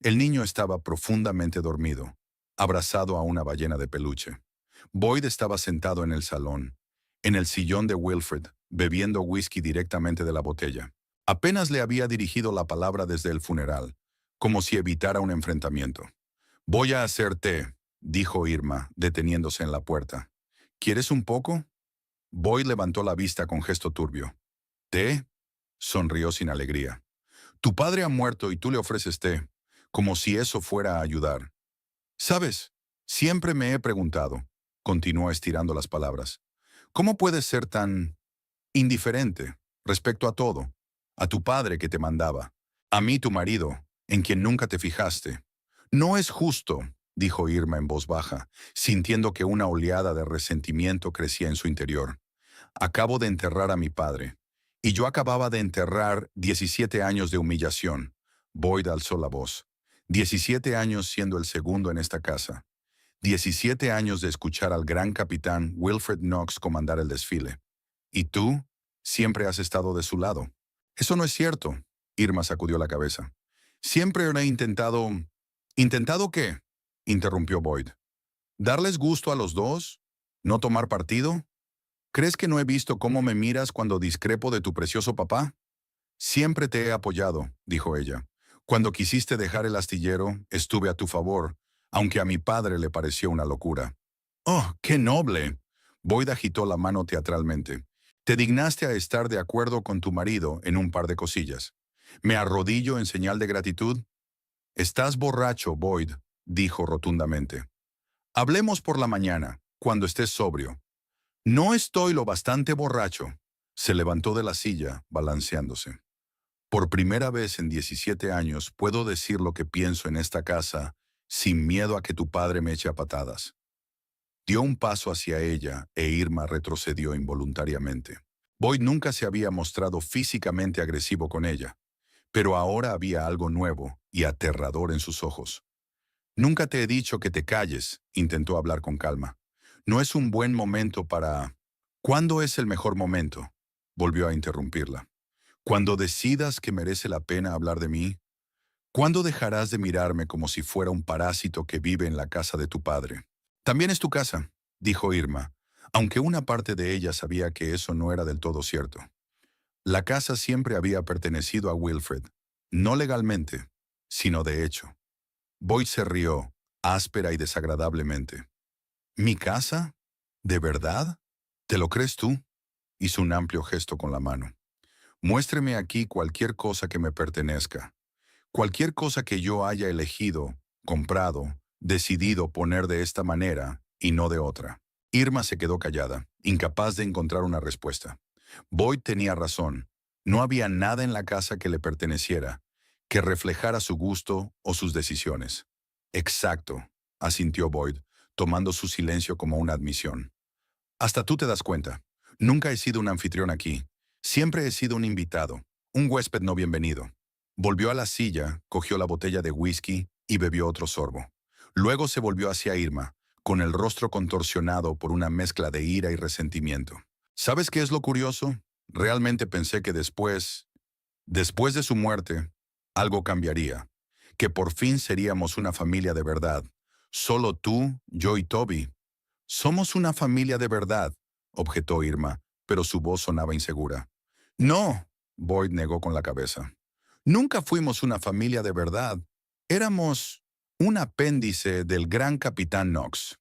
El niño estaba profundamente dormido, abrazado a una ballena de peluche. Boyd estaba sentado en el salón, en el sillón de Wilfred, bebiendo whisky directamente de la botella. Apenas le había dirigido la palabra desde el funeral, como si evitara un enfrentamiento. «Voy a hacer té», dijo Irma, deteniéndose en la puerta. «¿Quieres un poco?» Boyd levantó la vista con gesto turbio. «¿Té?», sonrió sin alegría. «Tu padre ha muerto y tú le ofreces té, como si eso fuera a ayudar. ¿Sabes? Siempre me he preguntado», continuó estirando las palabras, «¿cómo puedes ser tan indiferente respecto a todo? A tu padre que te mandaba, a mí tu marido, en quien nunca te fijaste. No es justo», dijo Irma en voz baja, sintiendo que una oleada de resentimiento crecía en su interior. «Acabo de enterrar a mi padre, y yo acababa de enterrar 17 años de humillación». Boyd alzó la voz. 17 años siendo el segundo en esta casa. 17 años de escuchar al gran capitán Wilfred Knox comandar el desfile. ¿Y tú? Siempre has estado de su lado. «Eso no es cierto», Irma sacudió la cabeza. «Siempre he intentado». «¿Intentado qué?», interrumpió Boyd. «¿Darles gusto a los dos? ¿No tomar partido? ¿Crees que no he visto cómo me miras cuando discrepo de tu precioso papá?» «Siempre te he apoyado», dijo ella. «Cuando quisiste dejar el astillero, estuve a tu favor, aunque a mi padre le pareció una locura». «¡Oh, qué noble!», Boyd agitó la mano teatralmente. «Te dignaste a estar de acuerdo con tu marido en un par de cosillas. ¿Me arrodillo en señal de gratitud?» «Estás borracho, Boyd», dijo rotundamente. «Hablemos por la mañana, cuando estés sobrio». «No estoy lo bastante borracho». Se levantó de la silla, balanceándose. «Por primera vez en 17 años puedo decir lo que pienso en esta casa sin miedo a que tu padre me eche a patadas». Dio un paso hacia ella e Irma retrocedió involuntariamente. Boyd nunca se había mostrado físicamente agresivo con ella, pero ahora había algo nuevo y aterrador en sus ojos. Nunca te he dicho que te calles, intentó hablar con calma. No es un buen momento para... ¿Cuándo es el mejor momento? Volvió a interrumpirla. Cuando decidas que merece la pena hablar de mí. ¿Cuándo dejarás de mirarme como si fuera un parásito que vive en la casa de tu padre? También es tu casa, dijo Irma, aunque una parte de ella sabía que eso no era del todo cierto. La casa siempre había pertenecido a Wilfred, no legalmente, sino de hecho. Boyd se rió, áspera y desagradablemente. ¿Mi casa? ¿De verdad? ¿Te lo crees tú? Hizo un amplio gesto con la mano. Muéstreme aquí cualquier cosa que me pertenezca. Cualquier cosa que yo haya elegido, comprado, decidido poner de esta manera y no de otra. Irma se quedó callada, incapaz de encontrar una respuesta. Boyd tenía razón. No había nada en la casa que le perteneciera, que reflejara su gusto o sus decisiones. Exacto, asintió Boyd, tomando su silencio como una admisión. Hasta tú te das cuenta. Nunca he sido un anfitrión aquí. Siempre he sido un invitado, un huésped no bienvenido. Volvió a la silla, cogió la botella de whisky y bebió otro sorbo. Luego se volvió hacia Irma, con el rostro contorsionado por una mezcla de ira y resentimiento. ¿Sabes qué es lo curioso? Realmente pensé que después de su muerte, algo cambiaría. Que por fin seríamos una familia de verdad. Solo tú, yo y Toby. Somos una familia de verdad, objetó Irma, pero su voz sonaba insegura. No, Boyd negó con la cabeza. Nunca fuimos una familia de verdad. Éramos un apéndice del gran capitán Knox.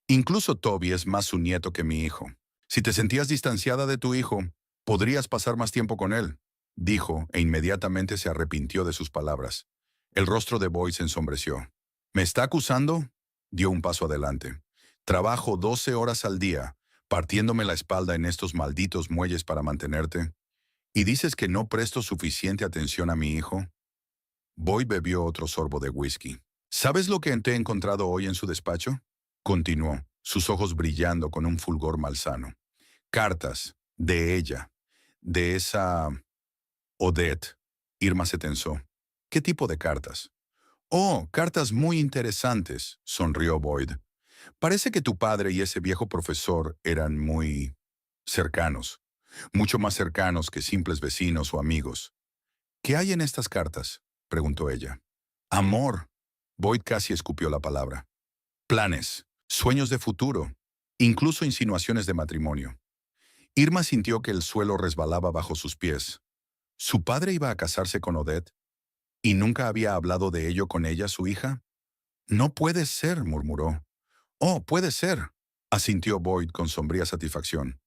Incluso Toby es más su nieto que mi hijo. Si te sentías distanciada de tu hijo, podrías pasar más tiempo con él, dijo, e inmediatamente se arrepintió de sus palabras. El rostro de Boyd se ensombreció. ¿Me está acusando? Dio un paso adelante. Trabajo 12 horas al día, partiéndome la espalda en estos malditos muelles para mantenerte. ¿Y dices que no presto suficiente atención a mi hijo? Boyd bebió otro sorbo de whisky. ¿Sabes lo que te he encontrado hoy en su despacho? Continuó, sus ojos brillando con un fulgor malsano. Cartas, de ella, de esa... Odette. Irma se tensó. ¿Qué tipo de cartas? Oh, cartas muy interesantes, sonrió Boyd. Parece que tu padre y ese viejo profesor eran muy cercanos, mucho más cercanos que simples vecinos o amigos. ¿Qué hay en estas cartas? Preguntó ella. Amor. Boyd casi escupió la palabra. Planes, sueños de futuro, incluso insinuaciones de matrimonio. Irma sintió que el suelo resbalaba bajo sus pies. ¿Su padre iba a casarse con Odette? ¿Y nunca había hablado de ello con ella, su hija? No puede ser, murmuró. Oh, puede ser, asintió Boyd con sombría satisfacción.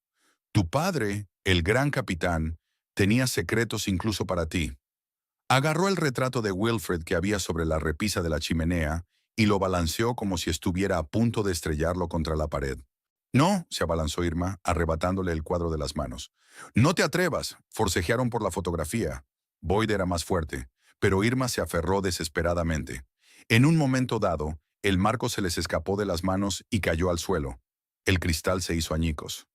Tu padre, el gran capitán, tenía secretos incluso para ti. Agarró el retrato de Wilfred que había sobre la repisa de la chimenea y lo balanceó como si estuviera a punto de estrellarlo contra la pared. No, se abalanzó Irma, arrebatándole el cuadro de las manos. No te atrevas, forcejearon por la fotografía. Boyd era más fuerte, pero Irma se aferró desesperadamente. En un momento dado, el marco se les escapó de las manos y cayó al suelo. El cristal se hizo añicos.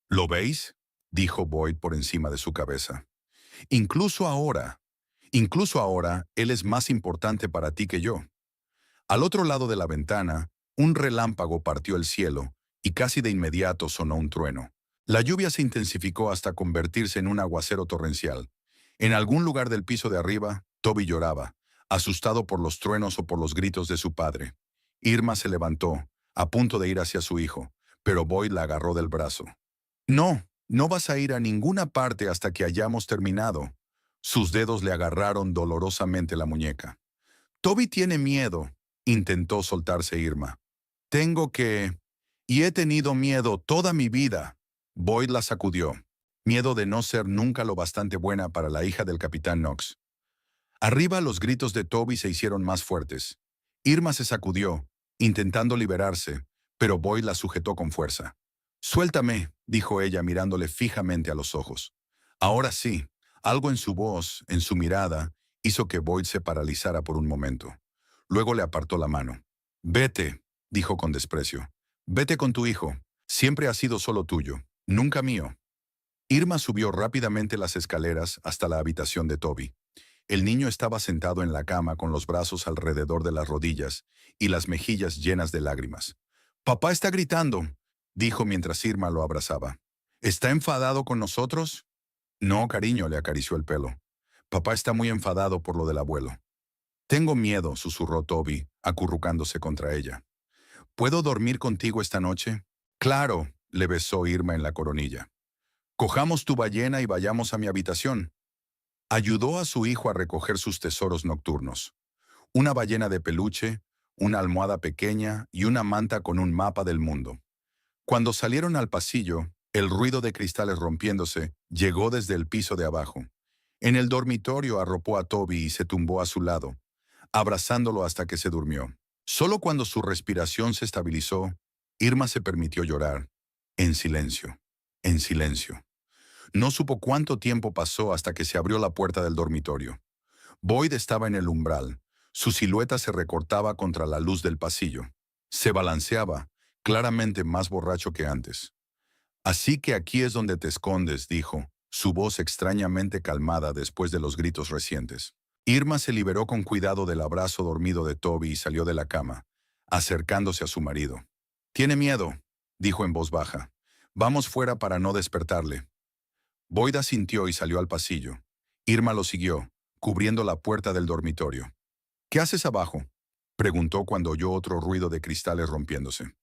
¿Lo veis? Dijo Boyd por encima de su cabeza. Incluso ahora, incluso ahora, él es más importante para ti que yo. Al otro lado de la ventana, un relámpago partió el cielo y casi de inmediato sonó un trueno. La lluvia se intensificó hasta convertirse en un aguacero torrencial. En algún lugar del piso de arriba, Toby lloraba, asustado por los truenos o por los gritos de su padre. Irma se levantó, a punto de ir hacia su hijo, pero Boyd la agarró del brazo. No, no vas a ir a ninguna parte hasta que hayamos terminado. Sus dedos le agarraron dolorosamente la muñeca. Toby tiene miedo, intentó soltarse Irma. Tengo que... Y he tenido miedo toda mi vida. Boyd la sacudió. Miedo de no ser nunca lo bastante buena para la hija del capitán Knox. Arriba los gritos de Toby se hicieron más fuertes. Irma se sacudió, intentando liberarse, pero Boyd la sujetó con fuerza. Suéltame, dijo ella mirándole fijamente a los ojos. Ahora sí, algo en su voz, en su mirada, hizo que Boyd se paralizara por un momento. Luego le apartó la mano. Vete, dijo con desprecio. Vete con tu hijo. Siempre ha sido solo tuyo, nunca mío. Irma subió rápidamente las escaleras hasta la habitación de Toby. El niño estaba sentado en la cama con los brazos alrededor de las rodillas y las mejillas llenas de lágrimas. «Papá está gritando», dijo mientras Irma lo abrazaba. «¿Está enfadado con nosotros?» «No, cariño», le acarició el pelo. «Papá está muy enfadado por lo del abuelo». «Tengo miedo», susurró Toby, acurrucándose contra ella. «¿Puedo dormir contigo esta noche?» «Claro», le besó Irma en la coronilla. «Cojamos tu ballena y vayamos a mi habitación». Ayudó a su hijo a recoger sus tesoros nocturnos. Una ballena de peluche, una almohada pequeña y una manta con un mapa del mundo. Cuando salieron al pasillo, el ruido de cristales rompiéndose llegó desde el piso de abajo. En el dormitorio arropó a Toby y se tumbó a su lado, abrazándolo hasta que se durmió. Solo cuando su respiración se estabilizó, Irma se permitió llorar, en silencio, en silencio. No supo cuánto tiempo pasó hasta que se abrió la puerta del dormitorio. Boyd estaba en el umbral. Su silueta se recortaba contra la luz del pasillo. Se balanceaba, claramente más borracho que antes. «Así que aquí es donde te escondes», dijo, su voz extrañamente calmada después de los gritos recientes. Irma se liberó con cuidado del abrazo dormido de Toby y salió de la cama, acercándose a su marido. «Tiene miedo», dijo en voz baja. «Vamos fuera para no despertarle». Boyd asintió y salió al pasillo. Irma lo siguió, cubriendo la puerta del dormitorio. «¿Qué haces abajo?», preguntó cuando oyó otro ruido de cristales rompiéndose.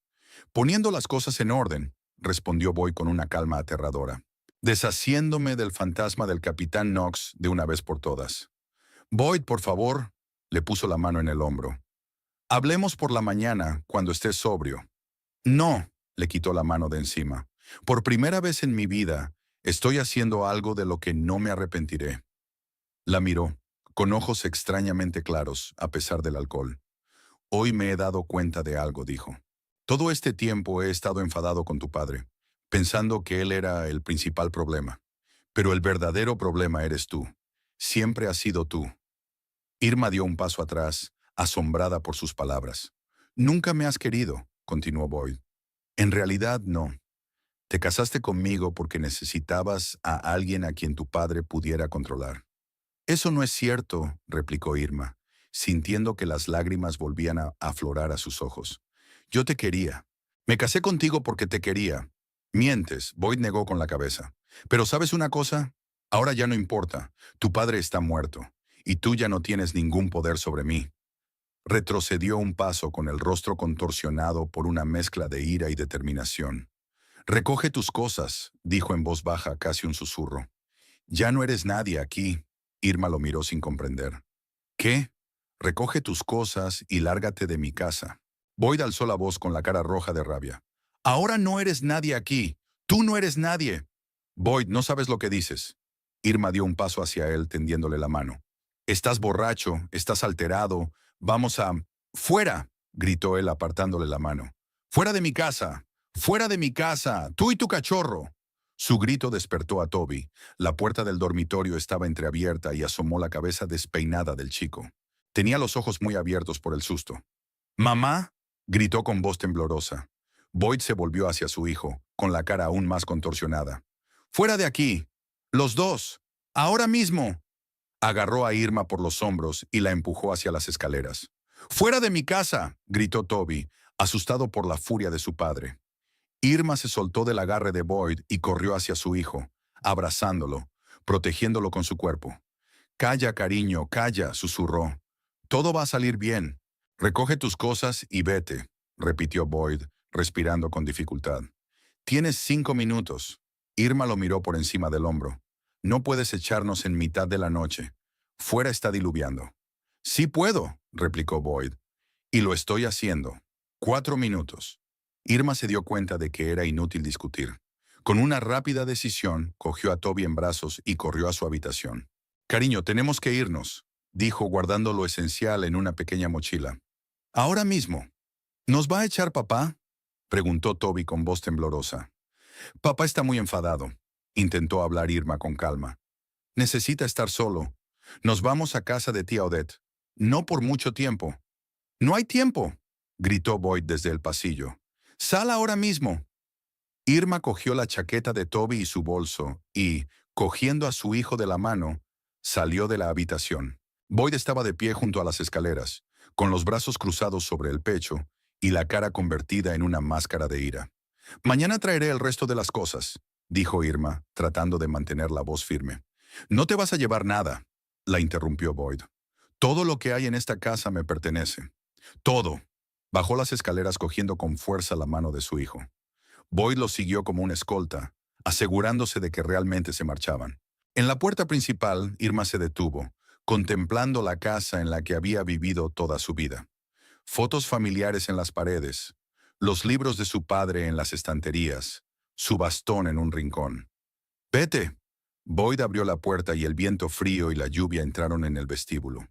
«Poniendo las cosas en orden», respondió Boyd con una calma aterradora. «Deshaciéndome del fantasma del capitán Knox de una vez por todas». «Boyd, por favor», le puso la mano en el hombro. «Hablemos por la mañana, cuando estés sobrio». «No», le quitó la mano de encima. «Por primera vez en mi vida, estoy haciendo algo de lo que no me arrepentiré». La miró, con ojos extrañamente claros, a pesar del alcohol. «Hoy me he dado cuenta de algo», dijo. «Todo este tiempo he estado enfadado con tu padre, pensando que él era el principal problema. Pero el verdadero problema eres tú. Siempre has sido tú». Irma dio un paso atrás, asombrada por sus palabras. «Nunca me has querido», continuó Boyd. «En realidad no. Te casaste conmigo porque necesitabas a alguien a quien tu padre pudiera controlar». «Eso no es cierto», replicó Irma, sintiendo que las lágrimas volvían a aflorar a sus ojos. «Yo te quería. Me casé contigo porque te quería». «Mientes», Boyd negó con la cabeza. «Pero ¿sabes una cosa? Ahora ya no importa. Tu padre está muerto, y tú ya no tienes ningún poder sobre mí». Retrocedió un paso con el rostro contorsionado por una mezcla de ira y determinación. «Recoge tus cosas», dijo en voz baja, casi un susurro. «Ya no eres nadie aquí». Irma lo miró sin comprender. «¿Qué? Recoge tus cosas y lárgate de mi casa». Boyd alzó la voz con la cara roja de rabia. «Ahora no eres nadie aquí. Tú no eres nadie». «Boyd, no sabes lo que dices». Irma dio un paso hacia él, tendiéndole la mano. «Estás borracho, estás alterado. Vamos a...» «¡Fuera!», gritó él apartándole la mano. «¡Fuera de mi casa! ¡Fuera de mi casa! ¡Tú y tu cachorro!». Su grito despertó a Toby. La puerta del dormitorio estaba entreabierta y asomó la cabeza despeinada del chico. Tenía los ojos muy abiertos por el susto. «¡Mamá!», gritó con voz temblorosa. Boyd se volvió hacia su hijo, con la cara aún más contorsionada. «¡Fuera de aquí! ¡Los dos! ¡Ahora mismo!». Agarró a Irma por los hombros y la empujó hacia las escaleras. «¡Fuera de mi casa!», gritó Toby, asustado por la furia de su padre. Irma se soltó del agarre de Boyd y corrió hacia su hijo, abrazándolo, protegiéndolo con su cuerpo. «Calla, cariño, calla», susurró. «Todo va a salir bien. Recoge tus cosas y vete», repitió Boyd, respirando con dificultad. «Tienes 5 minutos». Irma lo miró por encima del hombro. «No puedes echarnos en mitad de la noche. Fuera está diluviando». «Sí puedo», replicó Boyd. «Y lo estoy haciendo. 4 minutos». Irma se dio cuenta de que era inútil discutir. Con una rápida decisión, cogió a Toby en brazos y corrió a su habitación. «Cariño, tenemos que irnos», dijo guardando lo esencial en una pequeña mochila. «Ahora mismo». «¿Nos va a echar papá?», preguntó Toby con voz temblorosa. «Papá está muy enfadado», intentó hablar Irma con calma. «Necesita estar solo. Nos vamos a casa de tía Odette. No por mucho tiempo». «No hay tiempo», gritó Boyd desde el pasillo. ¡Sal ahora mismo! Irma cogió la chaqueta de Toby y su bolso y, cogiendo a su hijo de la mano, salió de la habitación. Boyd estaba de pie junto a las escaleras, con los brazos cruzados sobre el pecho y la cara convertida en una máscara de ira. «Mañana traeré el resto de las cosas», dijo Irma, tratando de mantener la voz firme. «No te vas a llevar nada», la interrumpió Boyd. «Todo lo que hay en esta casa me pertenece. Todo». Bajó las escaleras cogiendo con fuerza la mano de su hijo. Boyd lo siguió como una escolta, asegurándose de que realmente se marchaban. En la puerta principal, Irma se detuvo, contemplando la casa en la que había vivido toda su vida. Fotos familiares en las paredes, los libros de su padre en las estanterías, su bastón en un rincón. «Vete». Boyd abrió la puerta y el viento frío y la lluvia entraron en el vestíbulo.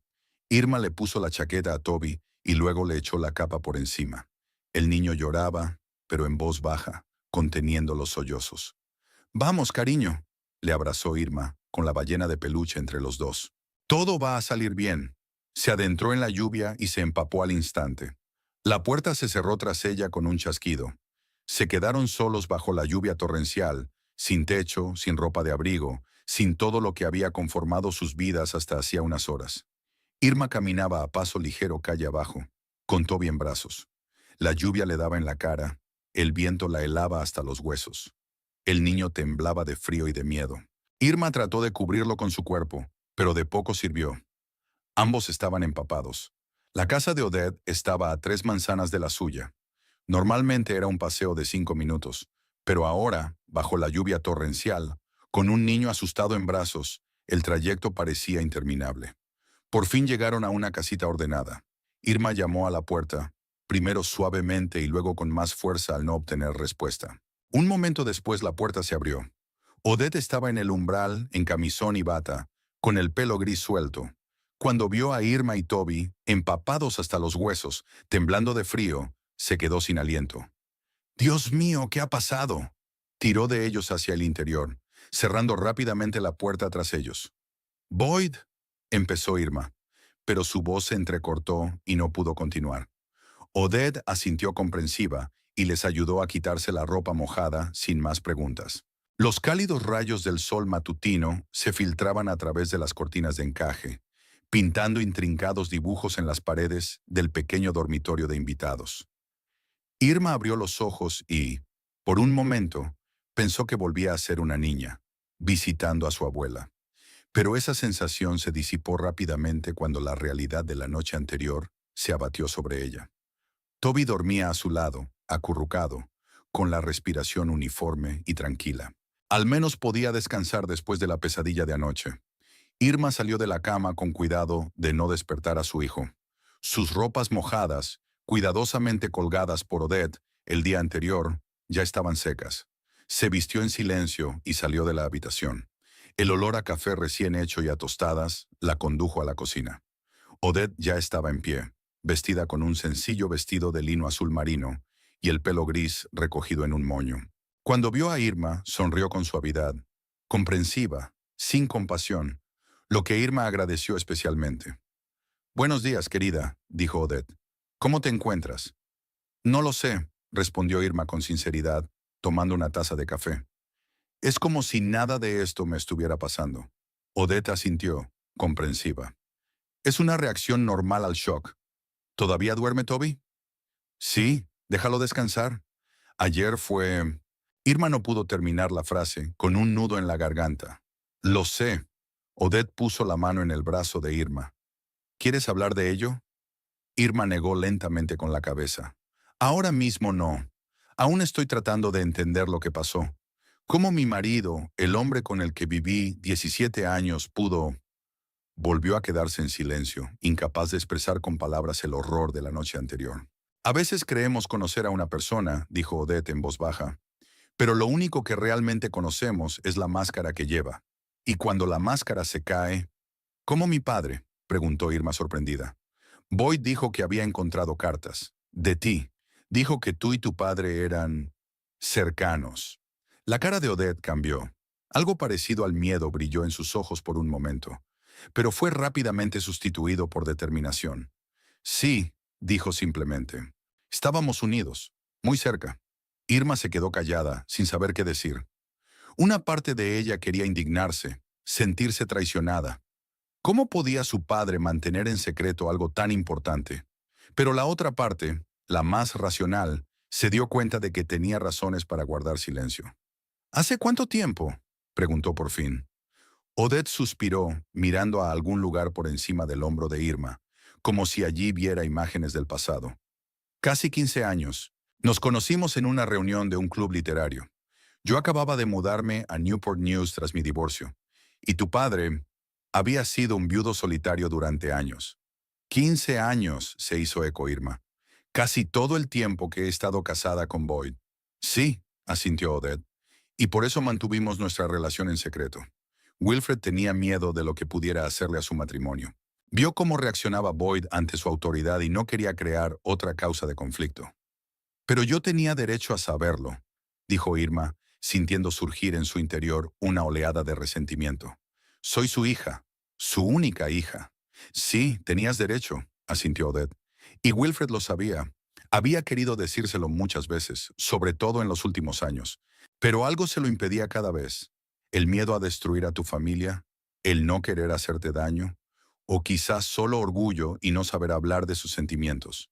Irma le puso la chaqueta a Toby y luego le echó la capa por encima. El niño lloraba, pero en voz baja, conteniendo los sollozos. «Vamos, cariño», le abrazó Irma, con la ballena de peluche entre los dos. «Todo va a salir bien». Se adentró en la lluvia y se empapó al instante. La puerta se cerró tras ella con un chasquido. Se quedaron solos bajo la lluvia torrencial, sin techo, sin ropa de abrigo, sin todo lo que había conformado sus vidas hasta hacía unas horas. Irma caminaba a paso ligero calle abajo, con Toby en brazos. La lluvia le daba en la cara, el viento la helaba hasta los huesos. El niño temblaba de frío y de miedo. Irma trató de cubrirlo con su cuerpo, pero de poco sirvió. Ambos estaban empapados. La casa de Odette estaba a 3 manzanas de la suya. Normalmente era un paseo de 5 minutos, pero ahora, bajo la lluvia torrencial, con un niño asustado en brazos, el trayecto parecía interminable. Por fin llegaron a una casita ordenada. Irma llamó a la puerta, primero suavemente y luego con más fuerza al no obtener respuesta. Un momento después la puerta se abrió. Odette estaba en el umbral, en camisón y bata, con el pelo gris suelto. Cuando vio a Irma y Toby, empapados hasta los huesos, temblando de frío, se quedó sin aliento. «Dios mío, ¿qué ha pasado?», tiró de ellos hacia el interior, cerrando rápidamente la puerta tras ellos. «Boyd», empezó Irma, pero su voz se entrecortó y no pudo continuar. Odette asintió comprensiva y les ayudó a quitarse la ropa mojada sin más preguntas. Los cálidos rayos del sol matutino se filtraban a través de las cortinas de encaje, pintando intrincados dibujos en las paredes del pequeño dormitorio de invitados. Irma abrió los ojos y, por un momento, pensó que volvía a ser una niña, visitando a su abuela. Pero esa sensación se disipó rápidamente cuando la realidad de la noche anterior se abatió sobre ella. Toby dormía a su lado, acurrucado, con la respiración uniforme y tranquila. Al menos podía descansar después de la pesadilla de anoche. Irma salió de la cama con cuidado de no despertar a su hijo. Sus ropas mojadas, cuidadosamente colgadas por Odette el día anterior, ya estaban secas. Se vistió en silencio y salió de la habitación. El olor a café recién hecho y a tostadas la condujo a la cocina. Odette ya estaba en pie, vestida con un sencillo vestido de lino azul marino y el pelo gris recogido en un moño. Cuando vio a Irma, sonrió con suavidad, comprensiva, sin compasión, lo que Irma agradeció especialmente. «Buenos días, querida», dijo Odette. «¿Cómo te encuentras?» «No lo sé», respondió Irma con sinceridad, tomando una taza de café. «Es como si nada de esto me estuviera pasando». Odette asintió, comprensiva. «Es una reacción normal al shock. ¿Todavía duerme Toby?» «Sí, déjalo descansar. Ayer fue...» Irma no pudo terminar la frase, con un nudo en la garganta. «Lo sé». Odette puso la mano en el brazo de Irma. «¿Quieres hablar de ello?» Irma negó lentamente con la cabeza. «Ahora mismo no. Aún estoy tratando de entender lo que pasó. Cómo mi marido, el hombre con el que viví 17 años, pudo...» Volvió a quedarse en silencio, incapaz de expresar con palabras el horror de la noche anterior. «A veces creemos conocer a una persona», dijo Odette en voz baja, «pero lo único que realmente conocemos es la máscara que lleva. Y cuando la máscara se cae...» «¿Cómo mi padre?», preguntó Irma sorprendida. «Boyd dijo que había encontrado cartas. De ti. Dijo que tú y tu padre eran... cercanos». La cara de Odette cambió. Algo parecido al miedo brilló en sus ojos por un momento, pero fue rápidamente sustituido por determinación. «Sí», dijo simplemente. «Estábamos unidos, Muy cerca. Irma se quedó callada, sin saber qué decir. Una parte de ella quería indignarse, sentirse traicionada. ¿Cómo podía su padre mantener en secreto algo tan importante? Pero la otra parte, la más racional, se dio cuenta de que tenía razones para guardar silencio. ¿Hace cuánto tiempo?, preguntó por fin. Odette suspiró, mirando a algún lugar por encima del hombro de Irma, como si allí viera imágenes del pasado. Casi 15 años. Nos conocimos en una reunión de un club literario. Yo acababa de mudarme a Newport News tras mi divorcio, y tu padre había sido un viudo solitario durante años. 15 años, se hizo eco Irma. Casi todo el tiempo que he estado casada con Boyd. Sí, asintió Odette, y por eso mantuvimos nuestra relación en secreto. Wilfred tenía miedo de lo que pudiera hacerle a su matrimonio. Vio cómo reaccionaba Boyd ante su autoridad y no quería crear otra causa de conflicto. Pero yo tenía derecho a saberlo, dijo Irma, sintiendo surgir en su interior una oleada de resentimiento. Soy su hija, su única hija. Sí, tenías derecho, asintió Odette. Y Wilfred lo sabía. Había querido decírselo muchas veces, sobre todo en los últimos años. Pero algo se lo impedía cada vez. El miedo a destruir a tu familia, el no querer hacerte daño, o quizás solo orgullo y no saber hablar de sus sentimientos.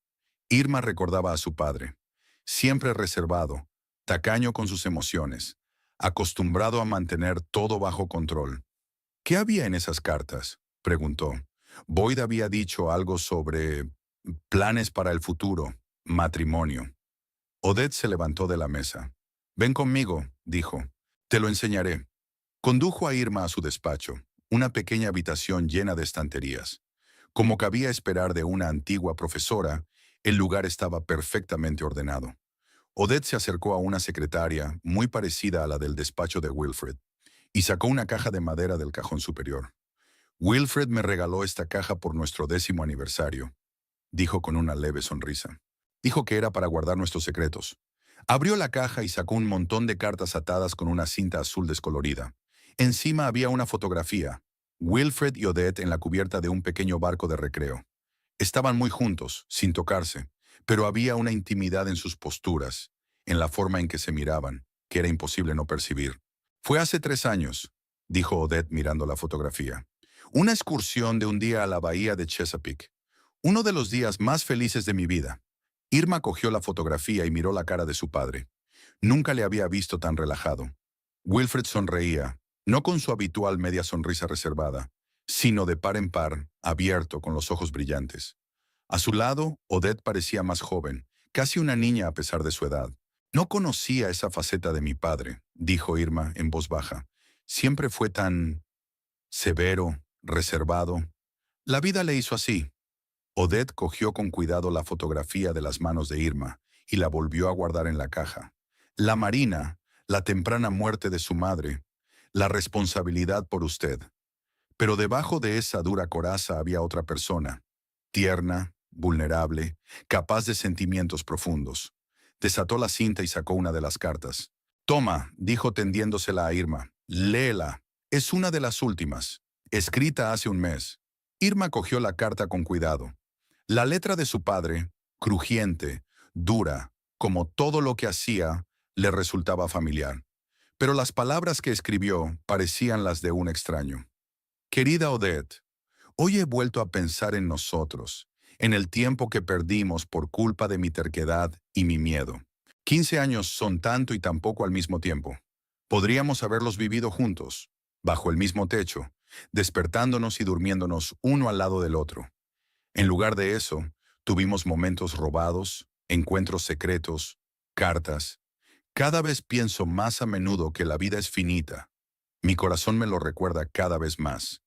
Irma recordaba a su padre, siempre reservado, tacaño con sus emociones, acostumbrado a mantener todo bajo control. ¿Qué había en esas cartas?, preguntó. Boyd había dicho algo sobre planes para el futuro, matrimonio. Odette se levantó de la mesa. Ven conmigo, dijo. Te lo enseñaré. Condujo a Irma a su despacho, una pequeña habitación llena de estanterías. Como cabía esperar de una antigua profesora, el lugar estaba perfectamente ordenado. Odette se acercó a una secretaria muy parecida a la del despacho de Wilfred y sacó una caja de madera del cajón superior. Wilfred me regaló esta caja por nuestro 10º aniversario, dijo con una leve sonrisa. Dijo que era para guardar nuestros secretos. Abrió la caja y sacó un montón de cartas atadas con una cinta azul descolorida. Encima había una fotografía. Wilfred y Odette en la cubierta de un pequeño barco de recreo. Estaban muy juntos, sin tocarse, pero había una intimidad en sus posturas, en la forma en que se miraban, que era imposible no percibir. Fue hace 3 años, dijo Odette mirando la fotografía. Una excursión de un día a la bahía de Chesapeake. Uno de los días más felices de mi vida. Irma cogió la fotografía y miró la cara de su padre. Nunca le había visto tan relajado. Wilfred sonreía, no con su habitual media sonrisa reservada, sino de par en par, abierto, con los ojos brillantes. A su lado, Odette parecía más joven, casi una niña a pesar de su edad. No conocía esa faceta de mi padre, dijo Irma en voz baja. Siempre fue tan severo, reservado. La vida le hizo así. Odette cogió con cuidado la fotografía de las manos de Irma y la volvió a guardar en la caja. La Marina, la temprana muerte de su madre, la responsabilidad por usted. Pero debajo de esa dura coraza había otra persona, tierna, vulnerable, capaz de sentimientos profundos. Desató la cinta y sacó una de las cartas. Toma, dijo tendiéndosela a Irma. Léela. Es una de las últimas, escrita hace un mes. Irma cogió la carta con cuidado. La letra de su padre, crujiente, dura, como todo lo que hacía, le resultaba familiar. Pero las palabras que escribió parecían las de un extraño. Querida Odette, hoy he vuelto a pensar en nosotros, en el tiempo que perdimos por culpa de mi terquedad y mi miedo. 15 años son tanto y tan poco al mismo tiempo. Podríamos haberlos vivido juntos, bajo el mismo techo, despertándonos y durmiéndonos uno al lado del otro. En lugar de eso, tuvimos momentos robados, encuentros secretos, cartas. Cada vez pienso más a menudo que la vida es finita. Mi corazón me lo recuerda cada vez más.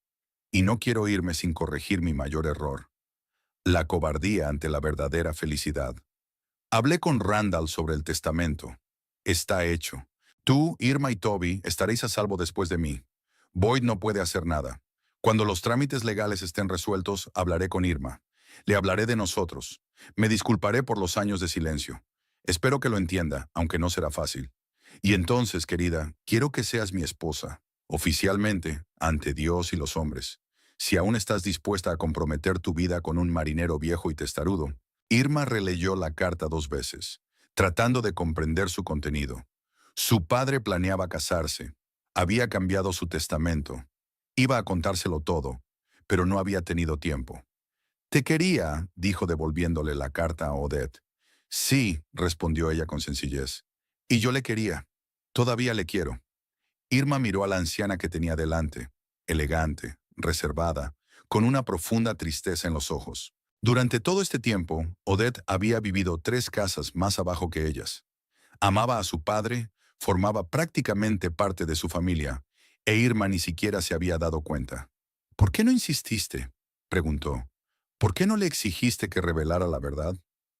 Y no quiero irme sin corregir mi mayor error, la cobardía ante la verdadera felicidad. Hablé con Randall sobre el testamento. Está hecho. Tú, Irma y Toby estaréis a salvo después de mí. Boyd no puede hacer nada. Cuando los trámites legales estén resueltos, hablaré con Irma. Le hablaré de nosotros. Me disculparé por los años de silencio. Espero que lo entienda, aunque no será fácil. Y entonces, querida, quiero que seas mi esposa, oficialmente, ante Dios y los hombres. Si aún estás dispuesta a comprometer tu vida con un marinero viejo y testarudo. Irma releyó la carta 2 veces. tratando de comprender su contenido. Su padre planeaba casarse, había cambiado su testamento, iba a contárselo todo, pero no había tenido tiempo. Te quería, dijo devolviéndole la carta a Odette. Sí, respondió ella con sencillez. Y yo le quería. Todavía le quiero. Irma miró a la anciana que tenía delante, elegante, reservada, con una profunda tristeza en los ojos. Durante todo este tiempo, Odette había vivido 3 casas más abajo que ellas. Amaba a su padre, formaba prácticamente parte de su familia, e Irma ni siquiera se había dado cuenta. ¿Por qué no insististe?, preguntó. ¿Por qué no le exigiste que revelara la verdad?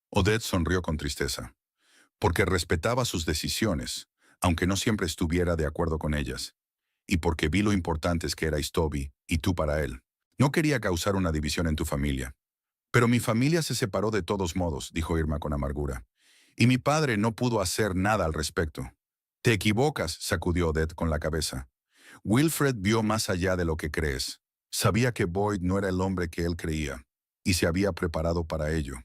Odette sonrió con tristeza. Porque respetaba sus decisiones, aunque no siempre estuviera de acuerdo con ellas. Y porque vi lo importantes que erais Toby y tú para él. No quería causar una división en tu familia. Pero mi familia se separó de todos modos, dijo Irma con amargura. Y mi padre no pudo hacer nada al respecto. Te equivocas, sacudió Odette con la cabeza. Wilfred vio más allá de lo que crees. Sabía que Boyd no era el hombre que él creía, y se había preparado para ello.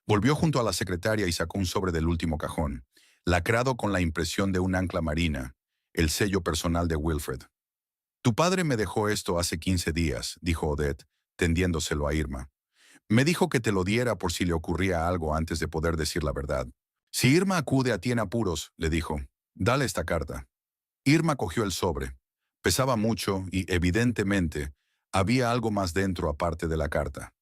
Volvió junto a la secretaria y sacó un sobre del último cajón, lacrado con la impresión de un ancla marina, el sello personal de Wilfred. Tu padre me dejó esto hace 15 días, dijo Odette, tendiéndoselo a Irma. Me dijo que te lo diera por si le ocurría algo antes de poder decir la verdad. Si Irma acude a ti en apuros, le dijo, dale esta carta. Irma cogió el sobre. Pesaba mucho y, evidentemente, había algo más dentro aparte de la carta.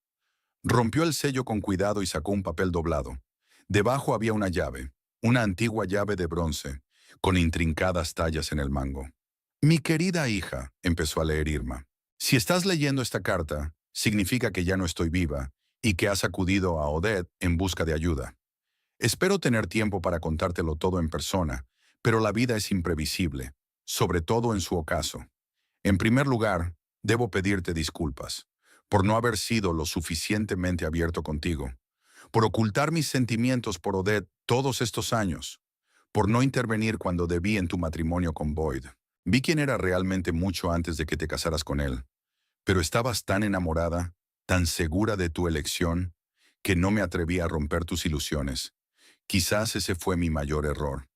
Rompió el sello con cuidado y sacó un papel doblado. Debajo había una llave, una antigua llave de bronce, con intrincadas tallas en el mango. Mi querida hija, empezó a leer Irma, si estás leyendo esta carta, significa que ya no estoy viva y que has acudido a Odette en busca de ayuda. Espero tener tiempo para contártelo todo en persona, pero la vida es imprevisible, sobre todo en su ocaso. En primer lugar, debo pedirte disculpas por no haber sido lo suficientemente abierto contigo, por ocultar mis sentimientos por Odette todos estos años, por no intervenir cuando debí en tu matrimonio con Boyd. Vi quién era realmente mucho antes de que te casaras con él, pero estabas tan enamorada, tan segura de tu elección, que no me atreví a romper tus ilusiones. Quizás ese fue mi mayor error.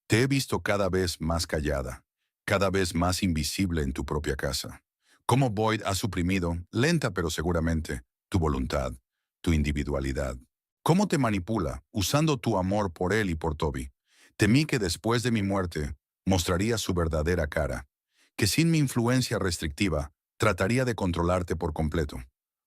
Te he visto cada vez más callada, cada vez más invisible en tu propia casa. Cómo Boyd ha suprimido, lenta pero seguramente, tu voluntad, tu individualidad. Cómo te manipula, usando tu amor por él y por Toby. Temí que después de mi muerte, mostraría su verdadera cara, que sin mi influencia restrictiva, trataría de controlarte por completo.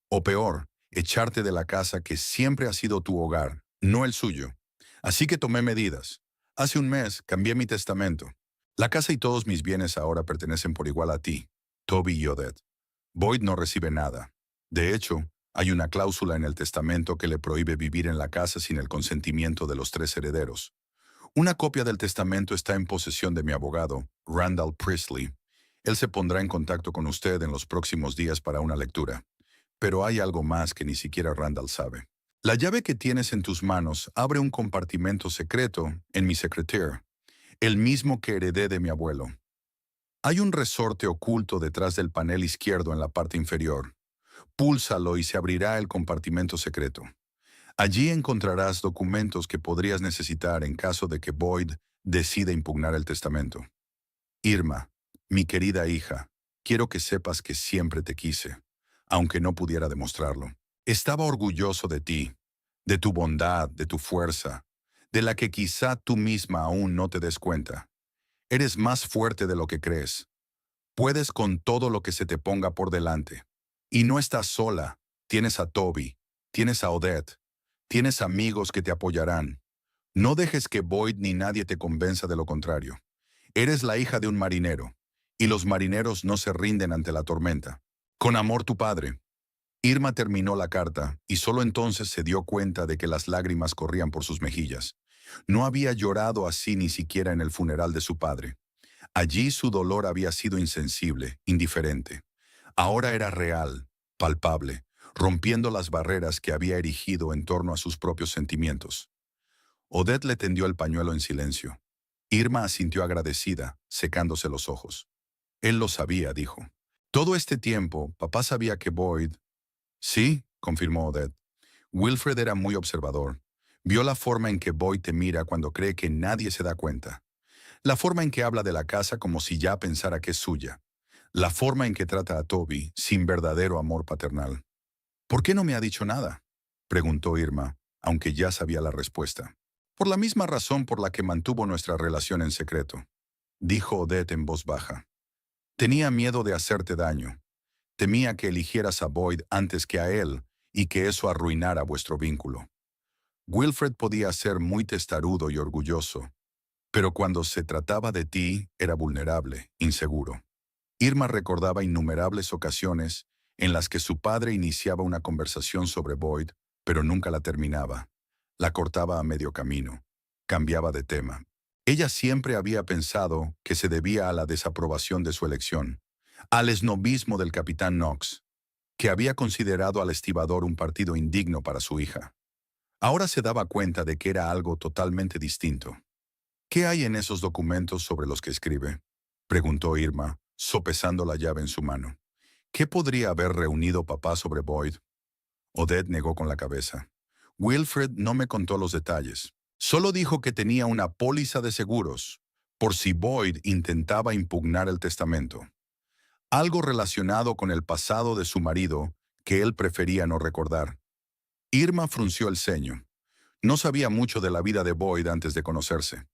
O peor, echarte de la casa que siempre ha sido tu hogar, no el suyo. Así que tomé medidas. Hace un mes cambié mi testamento. La casa y todos mis bienes ahora pertenecen por igual a ti, Toby y Odette. Boyd no recibe nada. De hecho, hay una cláusula en el testamento que le prohíbe vivir en la casa sin el consentimiento de los 3 herederos. Una copia del testamento está en posesión de mi abogado, Randall Priestley. Él se pondrá en contacto con usted en los próximos días para una lectura. Pero hay algo más que ni siquiera Randall sabe. La llave que tienes en tus manos abre un compartimento secreto en mi secretaire, el mismo que heredé de mi abuelo. Hay un resorte oculto detrás del panel izquierdo en la parte inferior. Púlsalo y se abrirá el compartimento secreto. Allí encontrarás documentos que podrías necesitar en caso de que Boyd decida impugnar el testamento. Irma, mi querida hija, quiero que sepas que siempre te quise, aunque no pudiera demostrarlo. Estaba orgulloso de ti, de tu bondad, de tu fuerza, de la que quizá tú misma aún no te des cuenta. Eres más fuerte de lo que crees. Puedes con todo lo que se te ponga por delante. Y no estás sola. Tienes a Toby, tienes a Odette, tienes amigos que te apoyarán. No dejes que Boyd ni nadie te convenza de lo contrario. Eres la hija de un marinero, y los marineros no se rinden ante la tormenta. Con amor, tu padre. Irma terminó la carta, y solo entonces se dio cuenta de que las lágrimas corrían por sus mejillas. No había llorado así ni siquiera en el funeral de su padre. Allí su dolor había sido insensible, indiferente. Ahora era real, palpable, rompiendo las barreras que había erigido en torno a sus propios sentimientos. Odette le tendió el pañuelo en silencio. Irma asintió agradecida, secándose los ojos. Él lo sabía, dijo. Todo este tiempo, papá sabía que Boyd... Sí, confirmó Odette. Wilfred era muy observador, Vio la forma en que Boyd te mira cuando cree que nadie se da cuenta. La forma en que habla de la casa como si ya pensara que es suya. La forma en que trata a Toby sin verdadero amor paternal. ¿Por qué no me ha dicho nada?, preguntó Irma, aunque ya sabía la respuesta. Por la misma razón por la que mantuvo nuestra relación en secreto, dijo Odette en voz baja. Tenía miedo de hacerte daño. Temía que eligieras a Boyd antes que a él y que eso arruinara vuestro vínculo. Wilfred podía ser muy testarudo y orgulloso, pero cuando se trataba de ti era vulnerable, inseguro. Irma recordaba innumerables ocasiones en las que su padre iniciaba una conversación sobre Boyd, pero nunca la terminaba. La cortaba a medio camino. Cambiaba de tema. Ella siempre había pensado que se debía a la desaprobación de su elección, al esnobismo del capitán Knox, que había considerado al estibador un partido indigno para su hija. Ahora se daba cuenta de que era algo totalmente distinto. ¿Qué hay en esos documentos sobre los que escribe?, preguntó Irma, sopesando la llave en su mano. ¿Qué podría haber reunido papá sobre Boyd? Odette negó con la cabeza. Wilfred no me contó los detalles. Solo dijo que tenía una póliza de seguros, por si Boyd intentaba impugnar el testamento. Algo relacionado con el pasado de su marido que él prefería no recordar. Irma frunció el ceño. No sabía mucho de la vida de Boyd antes de conocerse.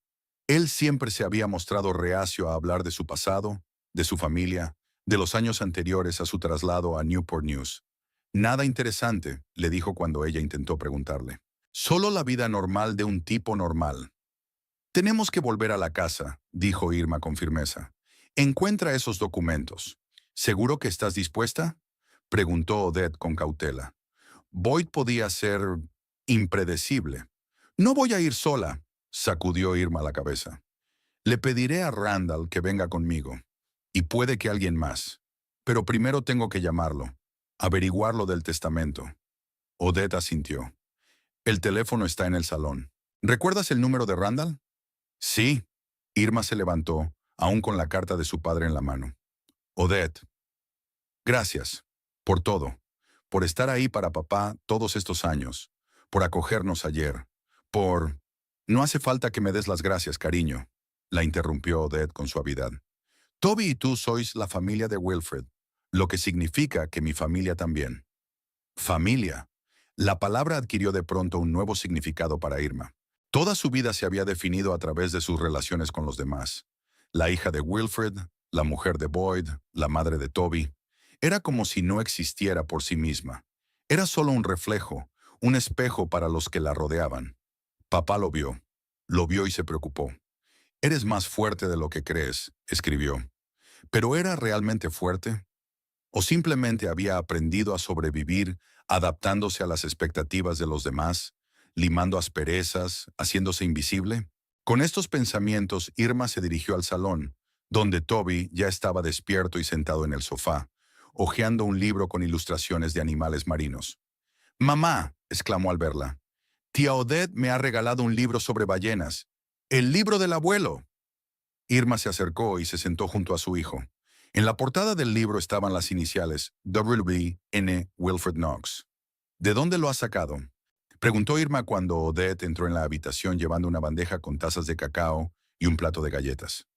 Él siempre se había mostrado reacio a hablar de su pasado, de su familia, de los años anteriores a su traslado a Newport News. Nada interesante, le dijo cuando ella intentó preguntarle. Solo la vida normal de un tipo normal. Tenemos que volver a la casa, dijo Irma con firmeza. Encuentra esos documentos. ¿Seguro que estás dispuesta?, preguntó Odette con cautela. Boyd podía ser impredecible. No voy a ir sola, sacudió Irma la cabeza. Le pediré a Randall que venga conmigo. Y puede que alguien más. Pero primero tengo que llamarlo. Averiguar lo del testamento. Odette asintió. El teléfono está en el salón. ¿Recuerdas el número de Randall? Sí. Irma se levantó, aún con la carta de su padre en la mano. Odette, gracias. Por todo. Por estar ahí para papá todos estos años. Por acogernos ayer. Por... No hace falta que me des las gracias, cariño, la interrumpió Odette con suavidad. Toby y tú sois la familia de Wilfred, lo que significa que mi familia también. Familia. La palabra adquirió de pronto un nuevo significado para Irma. Toda su vida se había definido a través de sus relaciones con los demás. La hija de Wilfred, la mujer de Boyd, la madre de Toby. Era como si no existiera por sí misma. Era solo un reflejo, un espejo para los que la rodeaban. Papá lo vio. Lo vio y se preocupó. Eres más fuerte de lo que crees, escribió. ¿Pero era realmente fuerte? ¿O simplemente había aprendido a sobrevivir adaptándose a las expectativas de los demás, limando asperezas, haciéndose invisible? Con estos pensamientos, Irma se dirigió al salón, donde Toby ya estaba despierto y sentado en el sofá, hojeando un libro con ilustraciones de animales marinos. «Mamá», exclamó al verla, «tía Odette me ha regalado un libro sobre ballenas. ¡El libro del abuelo!». Irma se acercó y se sentó junto a su hijo. En la portada del libro estaban las iniciales W. N. Wilfred Knox. «¿De dónde lo has sacado?», preguntó Irma cuando Odette entró en la habitación llevando una bandeja con tazas de cacao y un plato de galletas.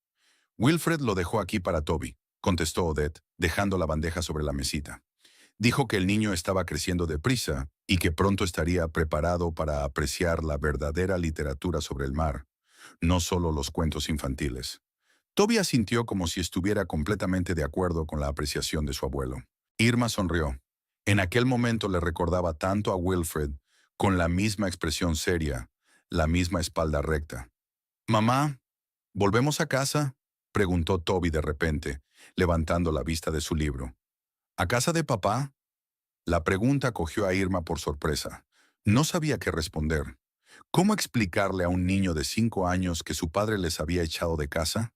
«Wilfred lo dejó aquí para Toby», contestó Odette, dejando la bandeja sobre la mesita. Dijo que el niño estaba creciendo deprisa y que pronto estaría preparado para apreciar la verdadera literatura sobre el mar, no solo los cuentos infantiles. Toby asintió como si estuviera completamente de acuerdo con la apreciación de su abuelo. Irma sonrió. En aquel momento le recordaba tanto a Wilfred, con la misma expresión seria, la misma espalda recta. «Mamá, ¿volvemos a casa?», preguntó Toby de repente, levantando la vista de su libro. «¿A casa de papá?». La pregunta cogió a Irma por sorpresa. No sabía qué responder. ¿Cómo explicarle a un niño de 5 años que su padre les había echado de casa?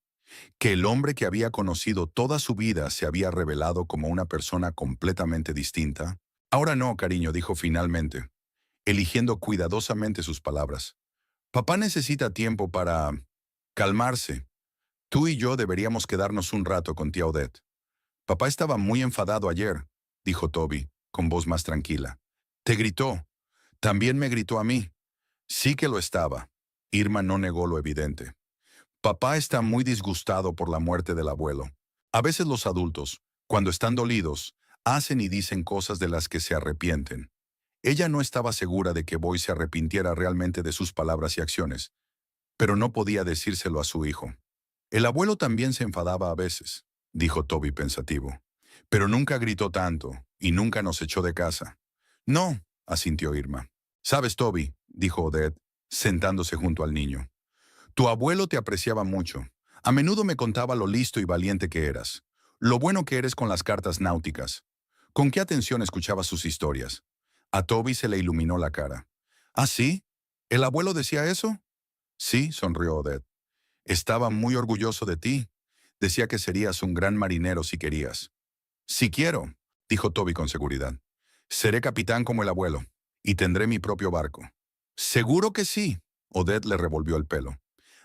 ¿Que el hombre que había conocido toda su vida se había revelado como una persona completamente distinta? «Ahora no, cariño», dijo finalmente, eligiendo cuidadosamente sus palabras. «Papá necesita tiempo para calmarse. Tú y yo deberíamos quedarnos un rato con tía Odette». «Papá estaba muy enfadado ayer», dijo Toby, con voz más tranquila. «Te gritó. También me gritó a mí. Sí que lo estaba. Irma no negó lo evidente. Papá está muy disgustado por la muerte del abuelo. A veces los adultos, cuando están dolidos, hacen y dicen cosas de las que se arrepienten. Ella no estaba segura de que Boy se arrepintiera realmente de sus palabras y acciones, pero no podía decírselo a su hijo. El abuelo también se enfadaba a veces, dijo Toby pensativo, pero nunca gritó tanto y nunca nos echó de casa. No, asintió Irma. Sabes, Toby, dijo Odette, sentándose junto al niño. Tu abuelo te apreciaba mucho. A menudo me contaba lo listo y valiente que eras, lo bueno que eres con las cartas náuticas. Con qué atención escuchabas sus historias. A Toby se le iluminó la cara. ¿Ah, sí? ¿El abuelo decía eso? Sí, sonrió Odette. Estaba muy orgulloso de ti. Decía que serías un gran marinero si querías. Si quiero, dijo Toby con seguridad. Seré capitán como el abuelo, y tendré mi propio barco. Seguro que sí. Odette le revolvió el pelo.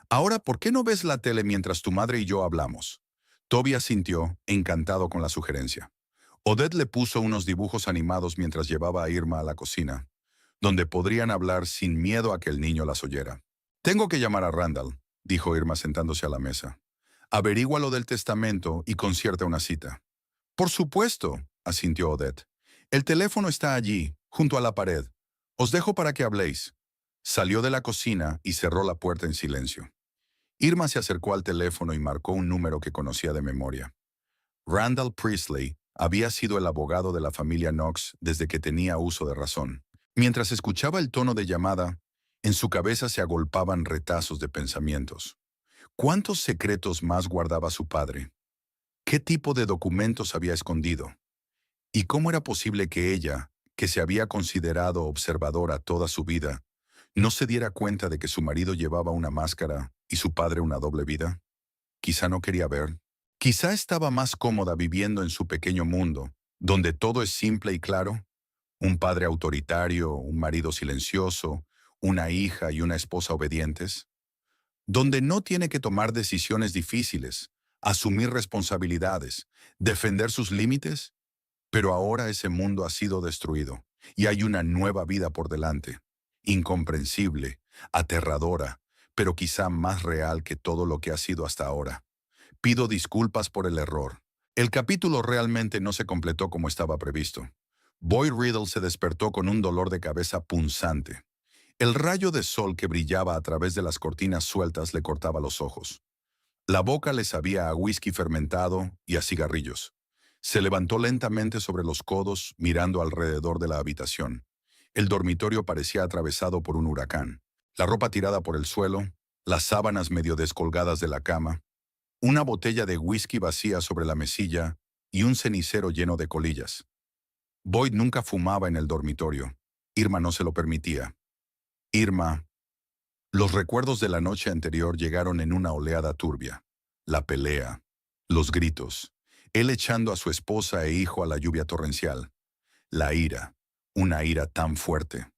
Ahora, ¿por qué no ves la tele mientras tu madre y yo hablamos? Toby asintió, encantado con la sugerencia. Odette le puso unos dibujos animados mientras llevaba a Irma a la cocina, donde podrían hablar sin miedo a que el niño las oyera. Tengo que llamar a Randall, dijo Irma sentándose a la mesa. Averigua lo del testamento y concierta una cita. Por supuesto, asintió Odette. El teléfono está allí, junto a la pared. Os dejo para que habléis. Salió de la cocina y cerró la puerta en silencio. Irma se acercó al teléfono y marcó un número que conocía de memoria. Randall Priestley había sido el abogado de la familia Knox desde que tenía uso de razón. Mientras escuchaba el tono de llamada, en su cabeza se agolpaban retazos de pensamientos. ¿Cuántos secretos más guardaba su padre? ¿Qué tipo de documentos había escondido? ¿Y cómo era posible que ella, que se había considerado observadora toda su vida, no se diera cuenta de que su marido llevaba una máscara y su padre una doble vida? Quizá no quería ver. Quizá estaba más cómoda viviendo en su pequeño mundo, donde todo es simple y claro. Un padre autoritario, un marido silencioso, una hija y una esposa obedientes. Donde no tiene que tomar decisiones difíciles, asumir responsabilidades, defender sus límites. Pero ahora ese mundo ha sido destruido y hay una nueva vida por delante. Incomprensible, aterradora, pero quizá más real que todo lo que ha sido hasta ahora. Pido disculpas por el error. El capítulo realmente no se completó como estaba previsto. Boy Riddle se despertó con un dolor de cabeza punzante. El rayo de sol que brillaba a través de las cortinas sueltas le cortaba los ojos. La boca le sabía a whisky fermentado y a cigarrillos. Se levantó lentamente sobre los codos, mirando alrededor de la habitación. El dormitorio parecía atravesado por un huracán. La ropa tirada por el suelo, las sábanas medio descolgadas de la cama, una botella de whisky vacía sobre la mesilla y un cenicero lleno de colillas. Boyd nunca fumaba en el dormitorio. Irma no se lo permitía. Irma. Los recuerdos de la noche anterior llegaron en una oleada turbia. La pelea, los gritos, él echando a su esposa e hijo a la lluvia torrencial. La ira, una ira tan fuerte.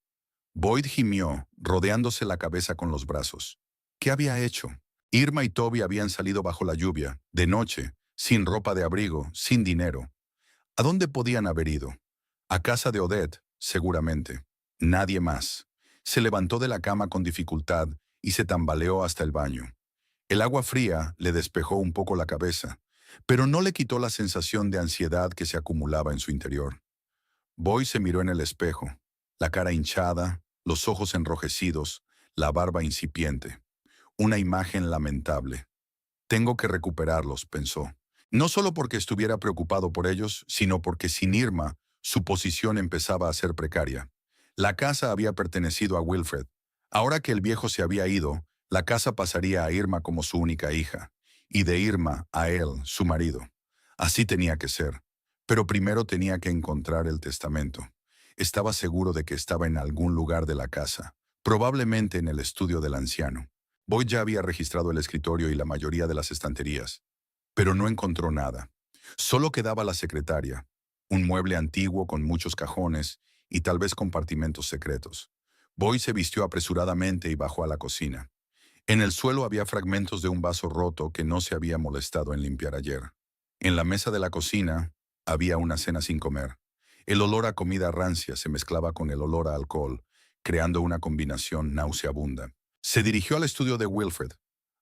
Boyd gimió, rodeándose la cabeza con los brazos. ¿Qué había hecho? Irma y Toby habían salido bajo la lluvia, de noche, sin ropa de abrigo, sin dinero. ¿A dónde podían haber ido? A casa de Odette, seguramente. Nadie más. Se levantó de la cama con dificultad y se tambaleó hasta el baño. El agua fría le despejó un poco la cabeza, pero no le quitó la sensación de ansiedad que se acumulaba en su interior. Boy se miró en el espejo, la cara hinchada, los ojos enrojecidos, la barba incipiente. Una imagen lamentable. Tengo que recuperarlos, pensó. No solo porque estuviera preocupado por ellos, sino porque sin Irma, su posición empezaba a ser precaria. La casa había pertenecido a Wilfred. Ahora que el viejo se había ido, la casa pasaría a Irma como su única hija, y de Irma a él, su marido. Así tenía que ser. Pero primero tenía que encontrar el testamento. Estaba seguro de que estaba en algún lugar de la casa, probablemente en el estudio del anciano. Boyd ya había registrado el escritorio y la mayoría de las estanterías, pero no encontró nada. Solo quedaba la secretaria, un mueble antiguo con muchos cajones y tal vez compartimentos secretos. Boyd se vistió apresuradamente y bajó a la cocina. En el suelo había fragmentos de un vaso roto que no se había molestado en limpiar ayer. En la mesa de la cocina había una cena sin comer. El olor a comida rancia se mezclaba con el olor a alcohol, creando una combinación nauseabunda. Se dirigió al estudio de Wilfred.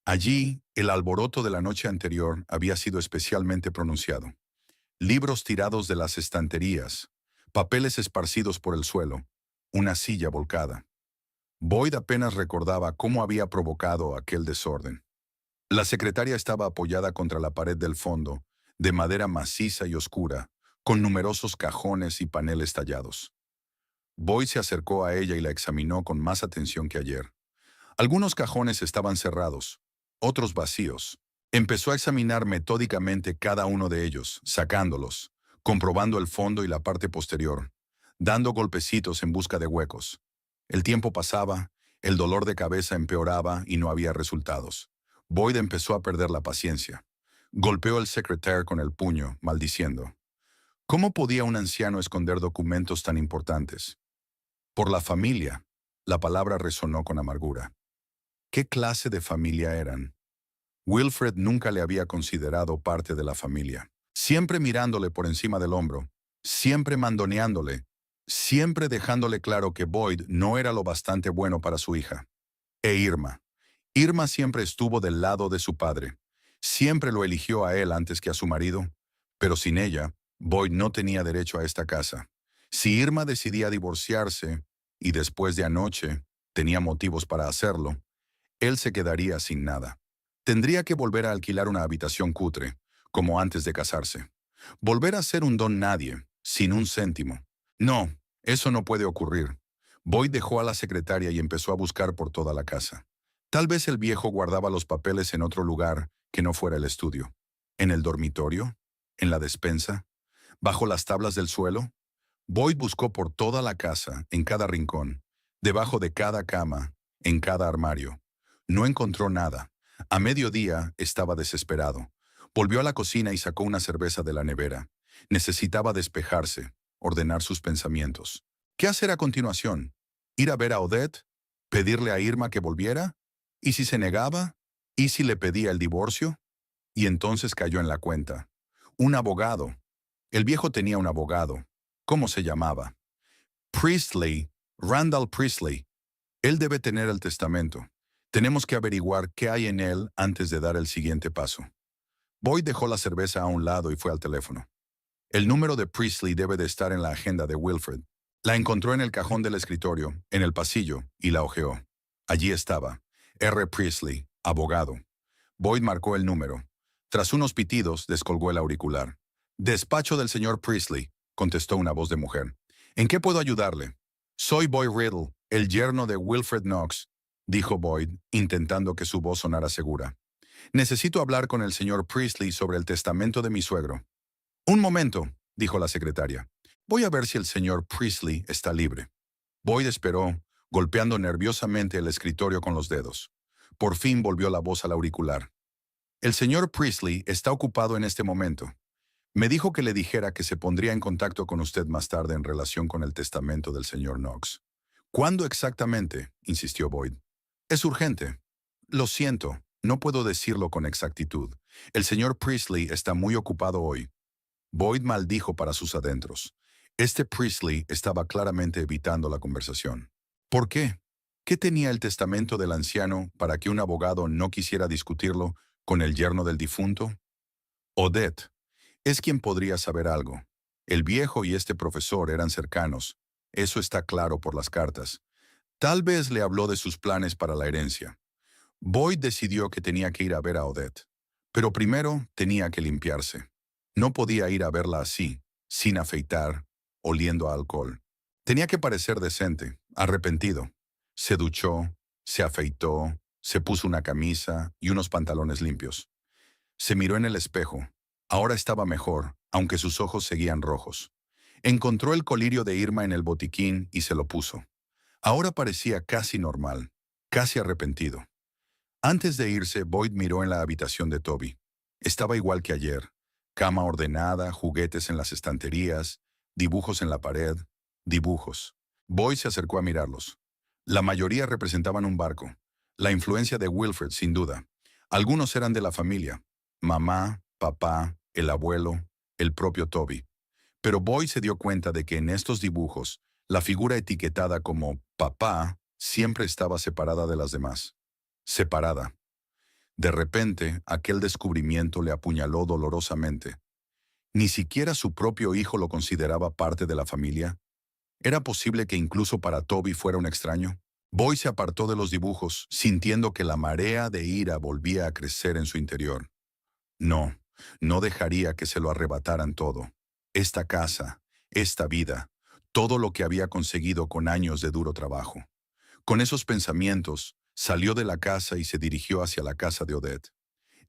Allí, el alboroto de la noche anterior había sido especialmente pronunciado. Libros tirados de las estanterías, papeles esparcidos por el suelo, una silla volcada. Boyd apenas recordaba cómo había provocado aquel desorden. La secretaria estaba apoyada contra la pared del fondo, de madera maciza y oscura, con numerosos cajones y paneles tallados. Boyd se acercó a ella y la examinó con más atención que ayer. Algunos cajones estaban cerrados, otros vacíos. Empezó a examinar metódicamente cada uno de ellos, sacándolos, comprobando el fondo y la parte posterior, dando golpecitos en busca de huecos. El tiempo pasaba, el dolor de cabeza empeoraba y no había resultados. Boyd empezó a perder la paciencia. Golpeó al secretario con el puño, maldiciendo. ¿Cómo podía un anciano esconder documentos tan importantes? Por la familia. La palabra resonó con amargura. ¿Qué clase de familia eran? Wilfred nunca le había considerado parte de la familia. Siempre mirándole por encima del hombro, siempre mandoneándole, siempre dejándole claro que Boyd no era lo bastante bueno para su hija. E Irma. Irma siempre estuvo del lado de su padre. Siempre lo eligió a él antes que a su marido. Pero sin ella, Boyd no tenía derecho a esta casa. Si Irma decidía divorciarse, y después de anoche tenía motivos para hacerlo, él se quedaría sin nada. Tendría que volver a alquilar una habitación cutre, como antes de casarse. Volver a ser un don nadie, sin un céntimo. No, eso no puede ocurrir. Boyd dejó a la secretaria y empezó a buscar por toda la casa. Tal vez el viejo guardaba los papeles en otro lugar que no fuera el estudio. ¿En el dormitorio? ¿En la despensa? ¿Bajo las tablas del suelo? Boyd buscó por toda la casa, en cada rincón, debajo de cada cama, en cada armario. No encontró nada. A mediodía estaba desesperado. Volvió a la cocina y sacó una cerveza de la nevera. Necesitaba despejarse, ordenar sus pensamientos. ¿Qué hacer a continuación? ¿Ir a ver a Odette? ¿Pedirle a Irma que volviera? ¿Y si se negaba? ¿Y si le pedía el divorcio? Y entonces cayó en la cuenta. Un abogado. El viejo tenía un abogado. ¿Cómo se llamaba? Priestley, Randall Priestley. Él debe tener el testamento. Tenemos que averiguar qué hay en él antes de dar el siguiente paso. Boyd dejó la cerveza a un lado y fue al teléfono. El número de Priestley debe de estar en la agenda de Wilfred. La encontró en el cajón del escritorio, en el pasillo, y la hojeó. Allí estaba. R. Priestley, abogado. Boyd marcó el número. Tras unos pitidos, descolgó el auricular. «Despacho del señor Priestley», contestó una voz de mujer. «¿En qué puedo ayudarle?» «Soy Boyd Riddle, el yerno de Wilfred Knox», dijo Boyd, intentando que su voz sonara segura. «Necesito hablar con el señor Priestley sobre el testamento de mi suegro». «Un momento», dijo la secretaria. «Voy a ver si el señor Priestley está libre». Boyd esperó, golpeando nerviosamente el escritorio con los dedos. Por fin volvió la voz al auricular. «El señor Priestley está ocupado en este momento. Me dijo que le dijera que se pondría en contacto con usted más tarde en relación con el testamento del señor Knox». «¿Cuándo exactamente?», insistió Boyd. «Es urgente». «Lo siento, no puedo decirlo con exactitud. El señor Priestley está muy ocupado hoy». Boyd maldijo para sus adentros. Este Priestley estaba claramente evitando la conversación. ¿Por qué? ¿Qué tenía el testamento del anciano para que un abogado no quisiera discutirlo con el yerno del difunto? Odette es quien podría saber algo. El viejo y este profesor eran cercanos. Eso está claro por las cartas. Tal vez le habló de sus planes para la herencia. Boyd decidió que tenía que ir a ver a Odette. Pero primero tenía que limpiarse. No podía ir a verla así, sin afeitar, oliendo a alcohol. Tenía que parecer decente, arrepentido. Se duchó, se afeitó, se puso una camisa y unos pantalones limpios. Se miró en el espejo. Ahora estaba mejor, aunque sus ojos seguían rojos. Encontró el colirio de Irma en el botiquín y se lo puso. Ahora parecía casi normal, casi arrepentido. Antes de irse, Boyd miró en la habitación de Toby. Estaba igual que ayer. Cama ordenada, juguetes en las estanterías, dibujos en la pared, dibujos. Boyd se acercó a mirarlos. La mayoría representaban un barco. La influencia de Wilfred, sin duda. Algunos eran de la familia. Mamá, papá, el abuelo, el propio Toby. Pero Boyd se dio cuenta de que en estos dibujos, La figura etiquetada como papá siempre estaba separada de las demás. Separada. De repente, aquel descubrimiento le apuñaló dolorosamente. Ni siquiera su propio hijo lo consideraba parte de la familia. ¿Era posible que incluso para Toby fuera un extraño? Boyd se apartó de los dibujos, sintiendo que la marea de ira volvía a crecer en su interior. No, no dejaría que se lo arrebataran todo. Esta casa, esta vida, todo lo que había conseguido con años de duro trabajo. Con esos pensamientos, salió de la casa y se dirigió hacia la casa de Odette.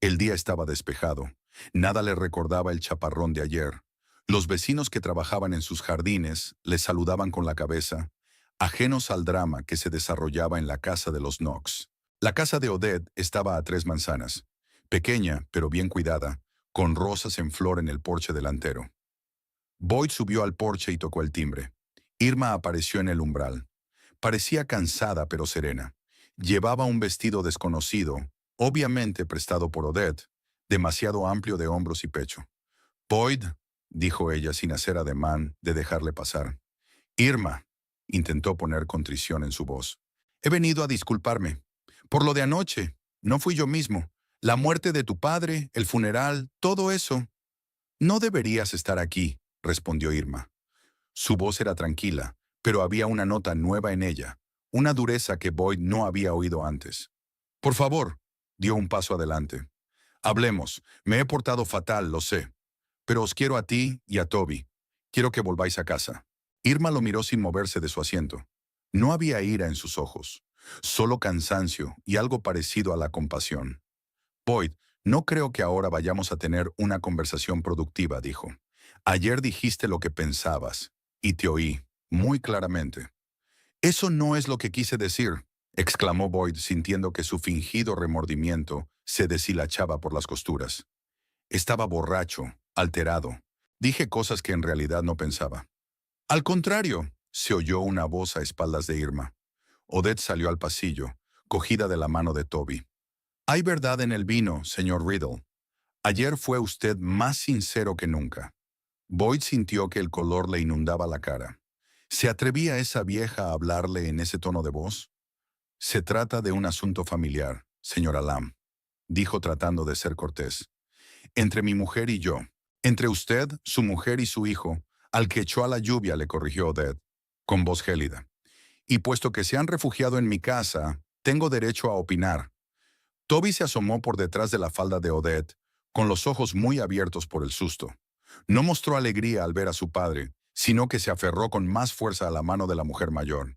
El día estaba despejado. Nada le recordaba el chaparrón de ayer. Los vecinos que trabajaban en sus jardines le saludaban con la cabeza, ajenos al drama que se desarrollaba en la casa de los Knox. La casa de Odette estaba a 3 manzanas, pequeña pero bien cuidada, con rosas en flor en el porche delantero. Boyd subió al porche y tocó el timbre. Irma apareció en el umbral. Parecía cansada pero serena. Llevaba un vestido desconocido, obviamente prestado por Odette, demasiado amplio de hombros y pecho. «Boyd», dijo ella sin hacer ademán de dejarle pasar. «Irma», intentó poner contrición en su voz. «He venido a disculparme. Por lo de anoche. No fui yo mismo. La muerte de tu padre, el funeral, todo eso». «No deberías estar aquí», respondió Irma. Su voz era tranquila, pero había una nota nueva en ella, una dureza que Boyd no había oído antes. «Por favor», dio un paso adelante. «Hablemos. Me he portado fatal, lo sé. Pero os quiero a ti y a Toby. Quiero que volváis a casa». Irma lo miró sin moverse de su asiento. No había ira en sus ojos, solo cansancio y algo parecido a la compasión. «Boyd, no creo que ahora vayamos a tener una conversación productiva», dijo. «Ayer dijiste lo que pensabas, y te oí, muy claramente». «Eso no es lo que quise decir», exclamó Boyd sintiendo que su fingido remordimiento se deshilachaba por las costuras. «Estaba borracho, alterado. Dije cosas que en realidad no pensaba». «Al contrario», se oyó una voz a espaldas de Irma. Odette salió al pasillo, cogida de la mano de Toby. «Hay verdad en el vino, señor Riddle. Ayer fue usted más sincero que nunca». Boyd sintió que el color le inundaba la cara. ¿Se atrevía esa vieja a hablarle en ese tono de voz? «Se trata de un asunto familiar, señora Lamb», dijo tratando de ser cortés. «Entre mi mujer y yo. Entre usted, su mujer y su hijo, al que echó a la lluvia», le corrigió Odette, con voz gélida. «Y puesto que se han refugiado en mi casa, tengo derecho a opinar». Toby se asomó por detrás de la falda de Odette, con los ojos muy abiertos por el susto. No mostró alegría al ver a su padre, sino que se aferró con más fuerza a la mano de la mujer mayor.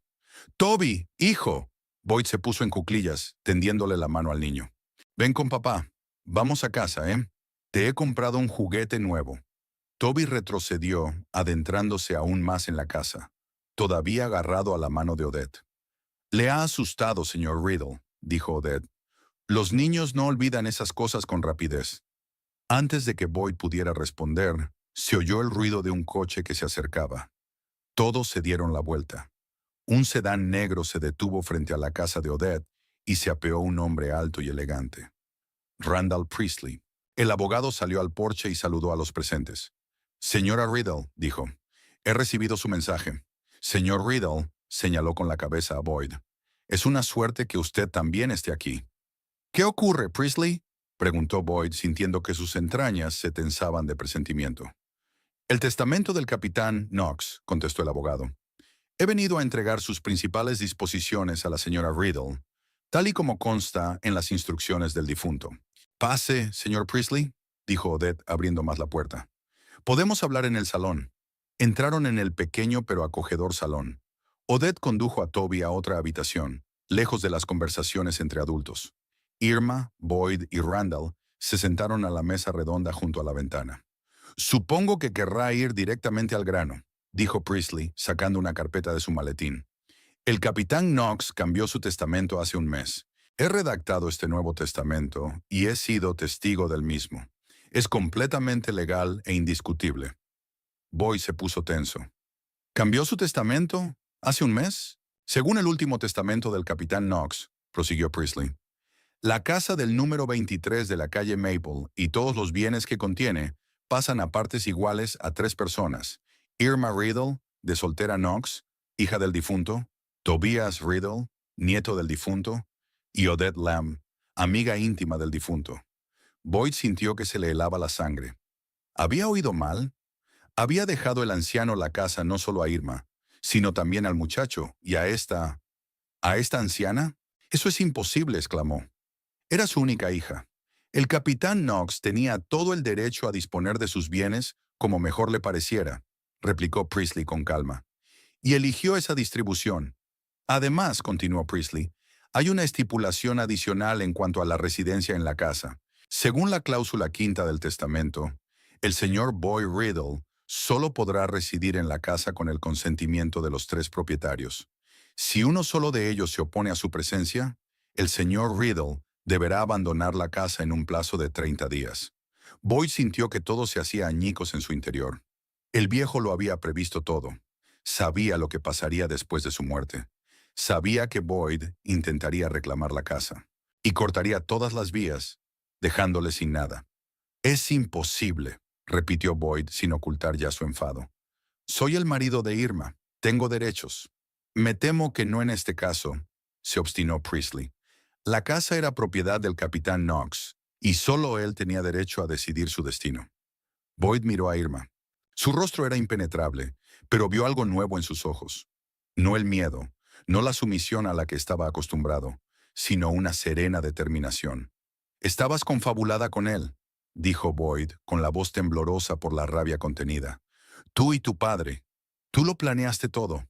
«Toby, hijo». Boyd se puso en cuclillas, tendiéndole la mano al niño. «Ven con papá. Vamos a casa, ¿eh? Te he comprado un juguete nuevo». Toby retrocedió, adentrándose aún más en la casa, todavía agarrado a la mano de Odette. «Le ha asustado, señor Riddle», dijo Odette. «Los niños no olvidan esas cosas con rapidez». Antes de que Boyd pudiera responder, se oyó el ruido de un coche que se acercaba. Todos se dieron la vuelta. Un sedán negro se detuvo frente a la casa de Odette y se apeó un hombre alto y elegante. Randall Priestley. El abogado salió al porche y saludó a los presentes. «Señora Riddle», dijo, «he recibido su mensaje». «Señor Riddle», señaló con la cabeza a Boyd, «es una suerte que usted también esté aquí». «¿Qué ocurre, Priestley?», preguntó Boyd, sintiendo que sus entrañas se tensaban de presentimiento. «El testamento del capitán Knox», contestó el abogado. «He venido a entregar sus principales disposiciones a la señora Riddle, tal y como consta en las instrucciones del difunto». «Pase, señor Priestley», dijo Odette abriendo más la puerta. «Podemos hablar en el salón». Entraron en el pequeño pero acogedor salón. Odette condujo a Toby a otra habitación, lejos de las conversaciones entre adultos. Irma, Boyd y Randall se sentaron a la mesa redonda junto a la ventana. «Supongo que querrá ir directamente al grano», dijo Priestley, sacando una carpeta de su maletín. «El capitán Knox cambió su testamento hace un mes. He redactado este nuevo testamento y he sido testigo del mismo. Es completamente legal e indiscutible». Boyd se puso tenso. «¿Cambió su testamento? ¿Hace un mes?» «Según el último testamento del capitán Knox», prosiguió Priestley, «la casa del número 23 de la calle Maple y todos los bienes que contiene pasan a partes iguales a 3 personas: Irma Riddle, de soltera Knox, hija del difunto, Tobias Riddle, nieto del difunto, y Odette Lamb, amiga íntima del difunto. Boyd sintió que se le helaba la sangre. ¿Había oído mal? Había dejado el anciano la casa no solo a Irma, sino también al muchacho y a esta... ¿A esta anciana? Eso es imposible, exclamó. Era su única hija. El capitán Knox tenía todo el derecho a disponer de sus bienes como mejor le pareciera, replicó Priestley con calma, y eligió esa distribución. Además, continuó Priestley, hay una estipulación adicional en cuanto a la residencia en la casa. Según la cláusula quinta del testamento, el señor Boyd Riddle solo podrá residir en la casa con el consentimiento de los tres propietarios. Si uno solo de ellos se opone a su presencia, el señor Riddle deberá abandonar la casa en un plazo de 30 días. Boyd sintió que todo se hacía añicos en su interior. El viejo lo había previsto todo. Sabía lo que pasaría después de su muerte. Sabía que Boyd intentaría reclamar la casa y cortaría todas las vías, dejándole sin nada. «Es imposible», repitió Boyd sin ocultar ya su enfado. «Soy el marido de Irma. Tengo derechos». «Me temo que no en este caso», se obstinó Priestley. La casa era propiedad del capitán Knox, y solo él tenía derecho a decidir su destino. Boyd miró a Irma. Su rostro era impenetrable, pero vio algo nuevo en sus ojos. No el miedo, no la sumisión a la que estaba acostumbrado, sino una serena determinación. «Estabas confabulada con él», dijo Boyd, con la voz temblorosa por la rabia contenida. «Tú y tu padre. Tú lo planeaste todo».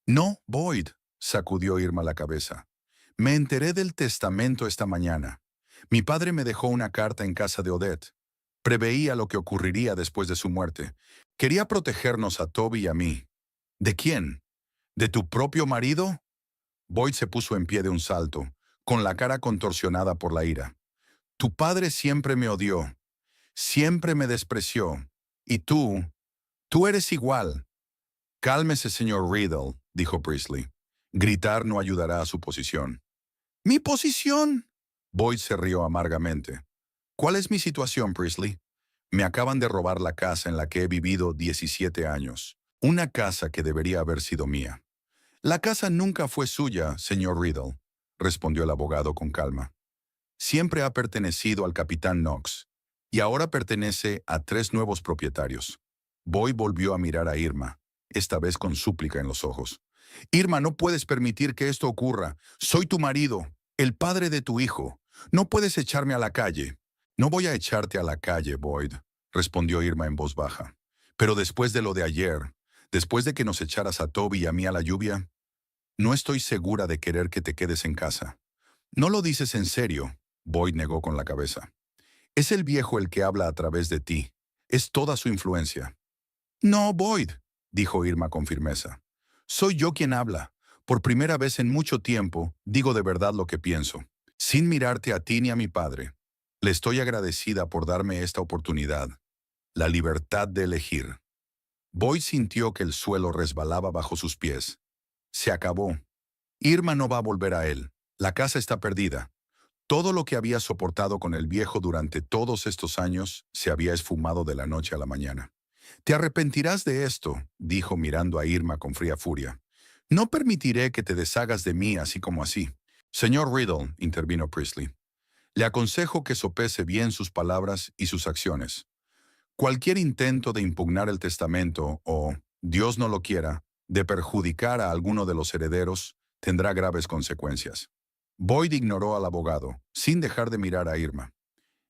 «No, Boyd», sacudió Irma la cabeza. «Me enteré del testamento esta mañana. Mi padre me dejó una carta en casa de Odette. Preveía lo que ocurriría después de su muerte. Quería protegernos a Toby y a mí». «¿De quién? ¿De tu propio marido?» Boyd se puso en pie de un salto, con la cara contorsionada por la ira. «Tu padre siempre me odió. Siempre me despreció. Y tú eres igual». «Cálmese, señor Riddle», dijo Priestley. «Gritar no ayudará a su posición». «¿Mi posición?» Boyd se rió amargamente. «¿Cuál es mi situación, Priestley? Me acaban de robar la casa en la que he vivido 17 años. Una casa que debería haber sido mía». «La casa nunca fue suya, señor Riddle», respondió el abogado con calma. «Siempre ha pertenecido al capitán Knox, y ahora pertenece a 3 nuevos propietarios». Boyd volvió a mirar a Irma, esta vez con súplica en los ojos. «Irma, no puedes permitir que esto ocurra. Soy tu marido, el padre de tu hijo. No puedes echarme a la calle». «No voy a echarte a la calle, Boyd», respondió Irma en voz baja. «Pero después de lo de ayer, después de que nos echaras a Toby y a mí a la lluvia, no estoy segura de querer que te quedes en casa». «No lo dices en serio», Boyd negó con la cabeza. «Es el viejo el que habla a través de ti. Es toda su influencia». «No, Boyd», dijo Irma con firmeza. «Soy yo quien habla. Por primera vez en mucho tiempo, digo de verdad lo que pienso, sin mirarte a ti ni a mi padre. Le estoy agradecida por darme esta oportunidad, la libertad de elegir». Boyd sintió que el suelo resbalaba bajo sus pies. Se acabó. Irma no va a volver a él. La casa está perdida. Todo lo que había soportado con el viejo durante todos estos años se había esfumado de la noche a la mañana. «Te arrepentirás de esto», dijo mirando a Irma con fría furia. «No permitiré que te deshagas de mí así como así». «Señor Riddle», intervino Priestley, «le aconsejo que sopese bien sus palabras y sus acciones. Cualquier intento de impugnar el testamento o, Dios no lo quiera, de perjudicar a alguno de los herederos tendrá graves consecuencias». Boyd ignoró al abogado, sin dejar de mirar a Irma.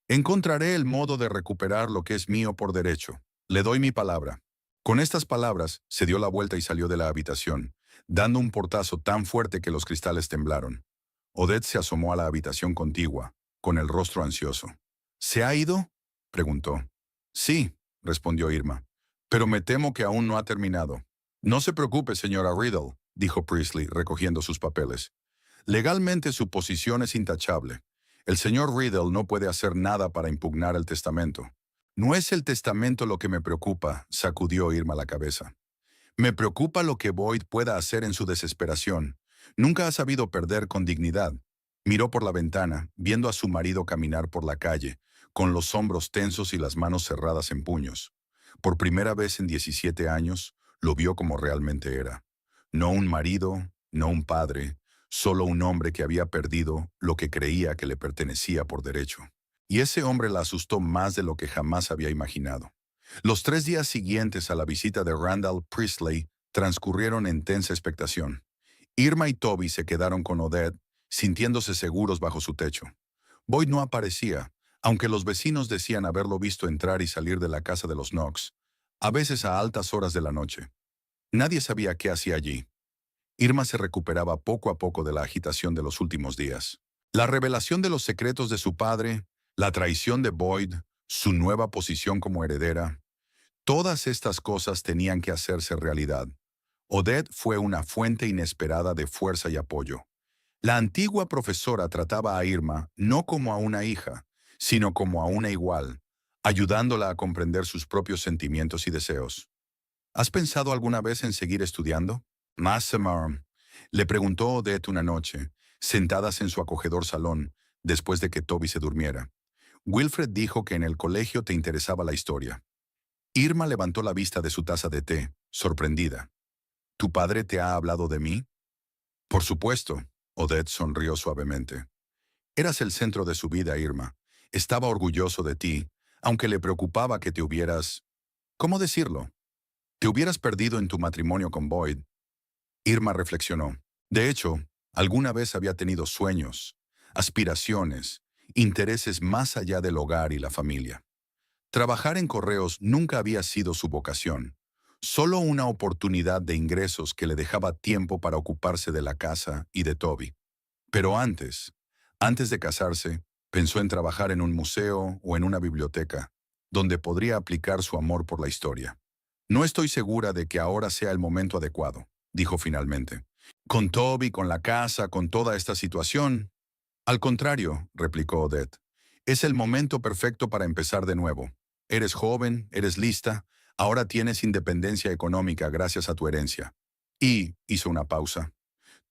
«Encontraré el modo de recuperar lo que es mío por derecho. Le doy mi palabra». Con estas palabras, se dio la vuelta y salió de la habitación, dando un portazo tan fuerte que los cristales temblaron. Odette se asomó a la habitación contigua, con el rostro ansioso. «¿Se ha ido?», preguntó. «Sí», respondió Irma, «pero me temo que aún no ha terminado». «No se preocupe, señora Riddle», dijo Priestley, recogiendo sus papeles. «Legalmente su posición es intachable. El señor Riddle no puede hacer nada para impugnar el testamento». «No es el testamento lo que me preocupa», sacudió Irma la cabeza. «Me preocupa lo que Boyd pueda hacer en su desesperación. Nunca ha sabido perder con dignidad». Miró por la ventana, viendo a su marido caminar por la calle, con los hombros tensos y las manos cerradas en puños. Por primera vez en 17 años, lo vio como realmente era. No un marido, no un padre, solo un hombre que había perdido lo que creía que le pertenecía por derecho. Y ese hombre la asustó más de lo que jamás había imaginado. Los 3 días siguientes a la visita de Randall Priestley transcurrieron en tensa expectación. Irma y Toby se quedaron con Odette, sintiéndose seguros bajo su techo. Boyd no aparecía, aunque los vecinos decían haberlo visto entrar y salir de la casa de los Knox, a veces a altas horas de la noche. Nadie sabía qué hacía allí. Irma se recuperaba poco a poco de la agitación de los últimos días. La revelación de los secretos de su padre, la traición de Boyd, su nueva posición como heredera, todas estas cosas tenían que hacerse realidad. Odette fue una fuente inesperada de fuerza y apoyo. La antigua profesora trataba a Irma no como a una hija, sino como a una igual, ayudándola a comprender sus propios sentimientos y deseos. ¿Has pensado alguna vez en seguir estudiando? Master, le preguntó Odette una noche, sentadas en su acogedor salón, después de que Toby se durmiera. Wilfred dijo que en el colegio te interesaba la historia. Irma levantó la vista de su taza de té, sorprendida. ¿Tu padre te ha hablado de mí? Por supuesto, Odette sonrió suavemente. Eras el centro de su vida, Irma. Estaba orgulloso de ti, aunque le preocupaba que te hubieras... ¿Cómo decirlo? Te hubieras perdido en tu matrimonio con Boyd. Irma reflexionó. De hecho, alguna vez había tenido sueños, aspiraciones, intereses más allá del hogar y la familia. Trabajar en correos nunca había sido su vocación, solo una oportunidad de ingresos que le dejaba tiempo para ocuparse de la casa y de Toby. Pero antes de casarse, pensó en trabajar en un museo o en una biblioteca, donde podría aplicar su amor por la historia. No estoy segura de que ahora sea el momento adecuado, dijo finalmente. Con Toby, con la casa, con toda esta situación. Al contrario, replicó Odette, es el momento perfecto para empezar de nuevo. Eres joven, eres lista, ahora tienes independencia económica gracias a tu herencia. Y hizo una pausa.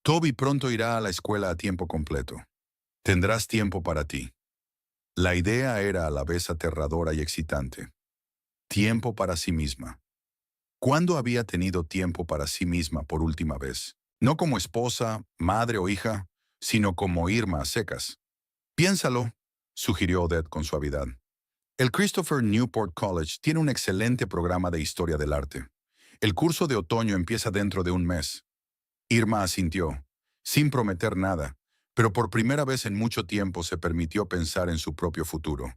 Toby pronto irá a la escuela a tiempo completo. Tendrás tiempo para ti. La idea era a la vez aterradora y excitante. Tiempo para sí misma. ¿Cuándo había tenido tiempo para sí misma por última vez? No como esposa, madre o hija, sino como Irma a secas. Piénsalo, sugirió Odette con suavidad. El Christopher Newport College tiene un excelente programa de historia del arte. El curso de otoño empieza dentro de un mes. Irma asintió, sin prometer nada, pero por primera vez en mucho tiempo se permitió pensar en su propio futuro.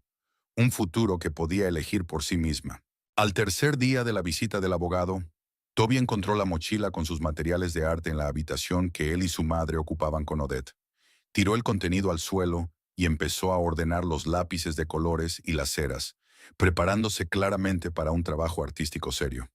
Un futuro que podía elegir por sí misma. Al tercer día de la visita del abogado, Toby encontró la mochila con sus materiales de arte en la habitación que él y su madre ocupaban con Odette. Tiró el contenido al suelo y empezó a ordenar los lápices de colores y las ceras, preparándose claramente para un trabajo artístico serio.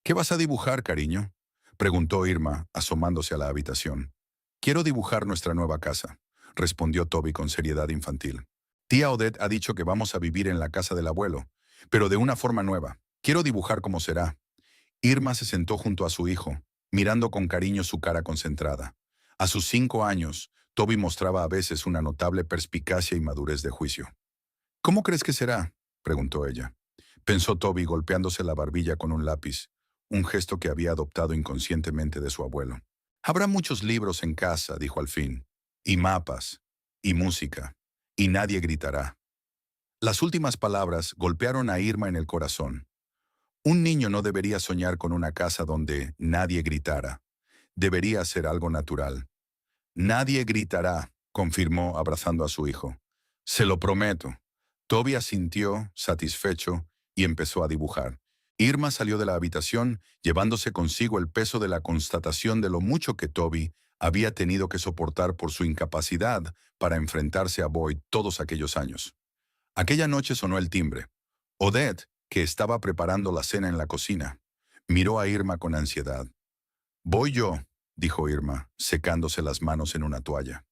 ¿Qué vas a dibujar, cariño?, preguntó Irma, asomándose a la habitación. Quiero dibujar nuestra nueva casa, respondió Toby con seriedad infantil. Tía Odette ha dicho que vamos a vivir en la casa del abuelo, pero de una forma nueva. Quiero dibujar cómo será. Irma se sentó junto a su hijo, mirando con cariño su cara concentrada. A sus 5 años, Toby mostraba a veces una notable perspicacia y madurez de juicio. ¿Cómo crees que será?, preguntó ella. Pensó Toby golpeándose la barbilla con un lápiz, un gesto que había adoptado inconscientemente de su abuelo. Habrá muchos libros en casa, dijo al fin, y mapas, y música, y nadie gritará. Las últimas palabras golpearon a Irma en el corazón. Un niño no debería soñar con una casa donde nadie gritara. Debería ser algo natural. Nadie gritará, confirmó abrazando a su hijo. Se lo prometo. Toby asintió, satisfecho, y empezó a dibujar. Irma salió de la habitación, llevándose consigo el peso de la constatación de lo mucho que Toby había tenido que soportar por su incapacidad para enfrentarse a Boyd todos aquellos años. Aquella noche sonó el timbre. Odette, que estaba preparando la cena en la cocina, miró a Irma con ansiedad. «Voy yo», dijo Irma, secándose las manos en una toalla.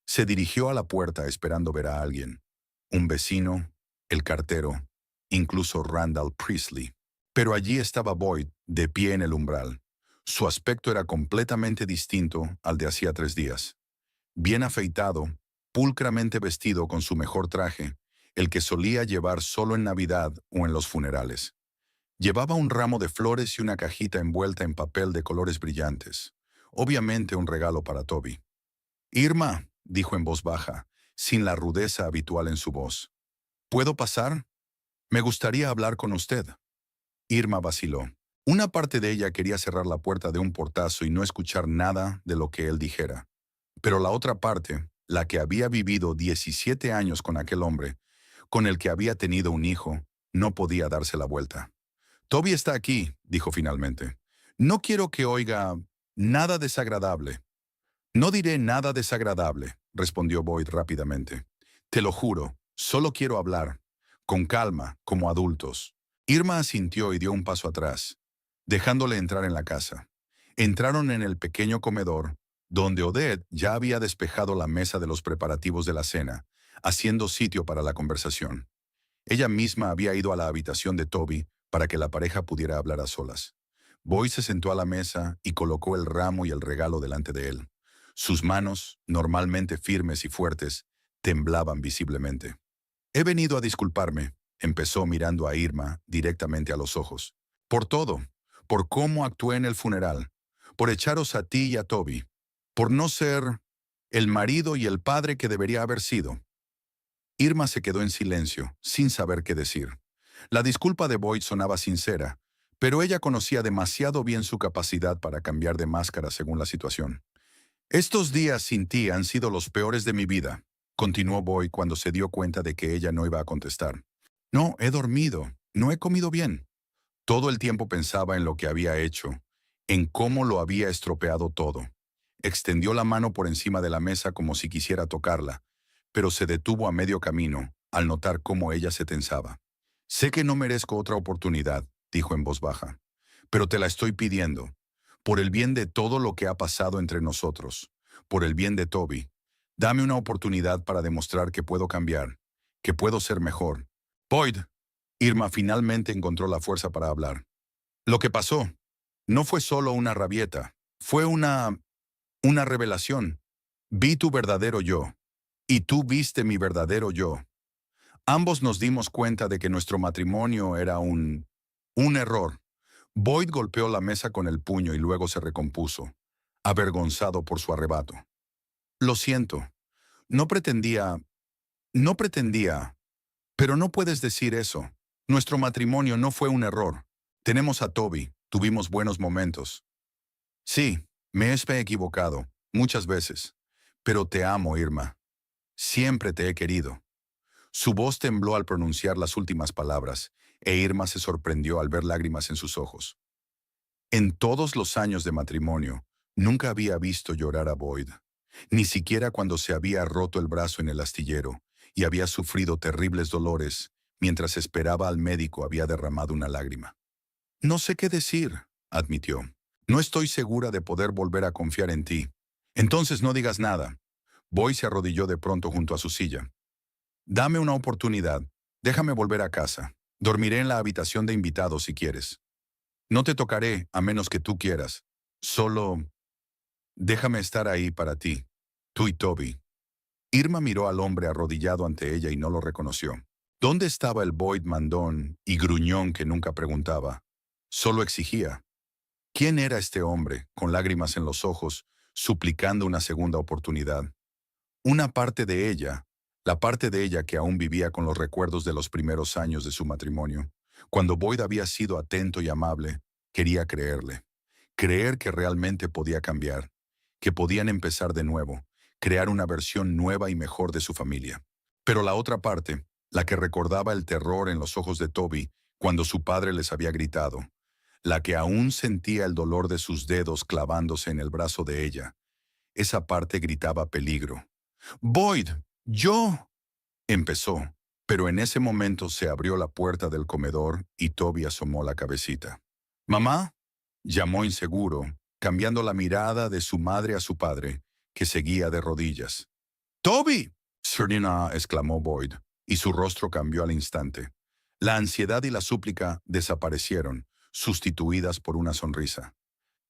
Se dirigió a la puerta esperando ver a alguien. Un vecino, el cartero, incluso Randall Priestley. Pero allí estaba Boyd, de pie en el umbral. Su aspecto era completamente distinto al de hacía 3 días. Bien afeitado, pulcramente vestido con su mejor traje, el que solía llevar solo en Navidad o en los funerales. Llevaba un ramo de flores y una cajita envuelta en papel de colores brillantes. Obviamente un regalo para Toby. Irma, dijo en voz baja, sin la rudeza habitual en su voz. ¿Puedo pasar? Me gustaría hablar con usted. Irma vaciló. Una parte de ella quería cerrar la puerta de un portazo y no escuchar nada de lo que él dijera. Pero la otra parte, la que había vivido 17 años con aquel hombre, con el que había tenido un hijo, no podía darse la vuelta. Toby está aquí, dijo finalmente. No quiero que oiga nada desagradable. No diré nada desagradable, respondió Boyd rápidamente. Te lo juro, solo quiero hablar, con calma, como adultos. Irma asintió y dio un paso atrás, dejándole entrar en la casa. Entraron en el pequeño comedor, donde Odette ya había despejado la mesa de los preparativos de la cena, haciendo sitio para la conversación. Ella misma había ido a la habitación de Toby para que la pareja pudiera hablar a solas. Boyd se sentó a la mesa y colocó el ramo y el regalo delante de él. Sus manos, normalmente firmes y fuertes, temblaban visiblemente. He venido a disculparme, empezó mirando a Irma directamente a los ojos. Por todo, por cómo actué en el funeral, por echaros a ti y a Toby, por no ser el marido y el padre que debería haber sido. Irma se quedó en silencio, sin saber qué decir. La disculpa de Boyd sonaba sincera, pero ella conocía demasiado bien su capacidad para cambiar de máscara según la situación. Estos días sin ti han sido los peores de mi vida, continuó Boyd cuando se dio cuenta de que ella no iba a contestar. No, he dormido, no he comido bien. Todo el tiempo pensaba en lo que había hecho, en cómo lo había estropeado todo. Extendió la mano por encima de la mesa como si quisiera tocarla, pero se detuvo a medio camino al notar cómo ella se tensaba. Sé que no merezco otra oportunidad, dijo en voz baja, pero te la estoy pidiendo, por el bien de todo lo que ha pasado entre nosotros, por el bien de Toby. Dame una oportunidad para demostrar que puedo cambiar, que puedo ser mejor. Boyd, Irma finalmente encontró la fuerza para hablar. Lo que pasó no fue solo una rabieta, fue una revelación. Vi tu verdadero yo, y tú viste mi verdadero yo. Ambos nos dimos cuenta de que nuestro matrimonio era un error. Boyd golpeó la mesa con el puño y luego se recompuso, avergonzado por su arrebato. Lo siento, no pretendía, no pretendía, pero no puedes decir eso. Nuestro matrimonio no fue un error. Tenemos a Toby, tuvimos buenos momentos. Sí, me he equivocado, muchas veces, pero te amo, Irma. Siempre te he querido. Su voz tembló al pronunciar las últimas palabras, e Irma se sorprendió al ver lágrimas en sus ojos. En todos los años de matrimonio, nunca había visto llorar a Boyd, ni siquiera cuando se había roto el brazo en el astillero y había sufrido terribles dolores, mientras esperaba al médico había derramado una lágrima. No sé qué decir, admitió. No estoy segura de poder volver a confiar en ti. Entonces no digas nada. Boyd se arrodilló de pronto junto a su silla. Dame una oportunidad. Déjame volver a casa. Dormiré en la habitación de invitados si quieres. No te tocaré a menos que tú quieras. Solo déjame estar ahí para ti, tú y Toby. Irma miró al hombre arrodillado ante ella y no lo reconoció. ¿Dónde estaba el Boyd mandón y gruñón que nunca preguntaba? Solo exigía. ¿Quién era este hombre, con lágrimas en los ojos, suplicando una segunda oportunidad? Una parte de ella, la parte de ella que aún vivía con los recuerdos de los primeros años de su matrimonio, cuando Boyd había sido atento y amable, quería creerle. Creer que realmente podía cambiar, que podían empezar de nuevo, crear una versión nueva y mejor de su familia. Pero la otra parte, la que recordaba el terror en los ojos de Toby cuando su padre les había gritado, la que aún sentía el dolor de sus dedos clavándose en el brazo de ella, esa parte gritaba peligro. «Boyd, yo...» empezó, pero en ese momento se abrió la puerta del comedor y Toby asomó la cabecita. «¿Mamá?» llamó inseguro, cambiando la mirada de su madre a su padre, que seguía de rodillas. «¡Toby!» Serena exclamó Boyd, y su rostro cambió al instante. La ansiedad y la súplica desaparecieron, sustituidas por una sonrisa.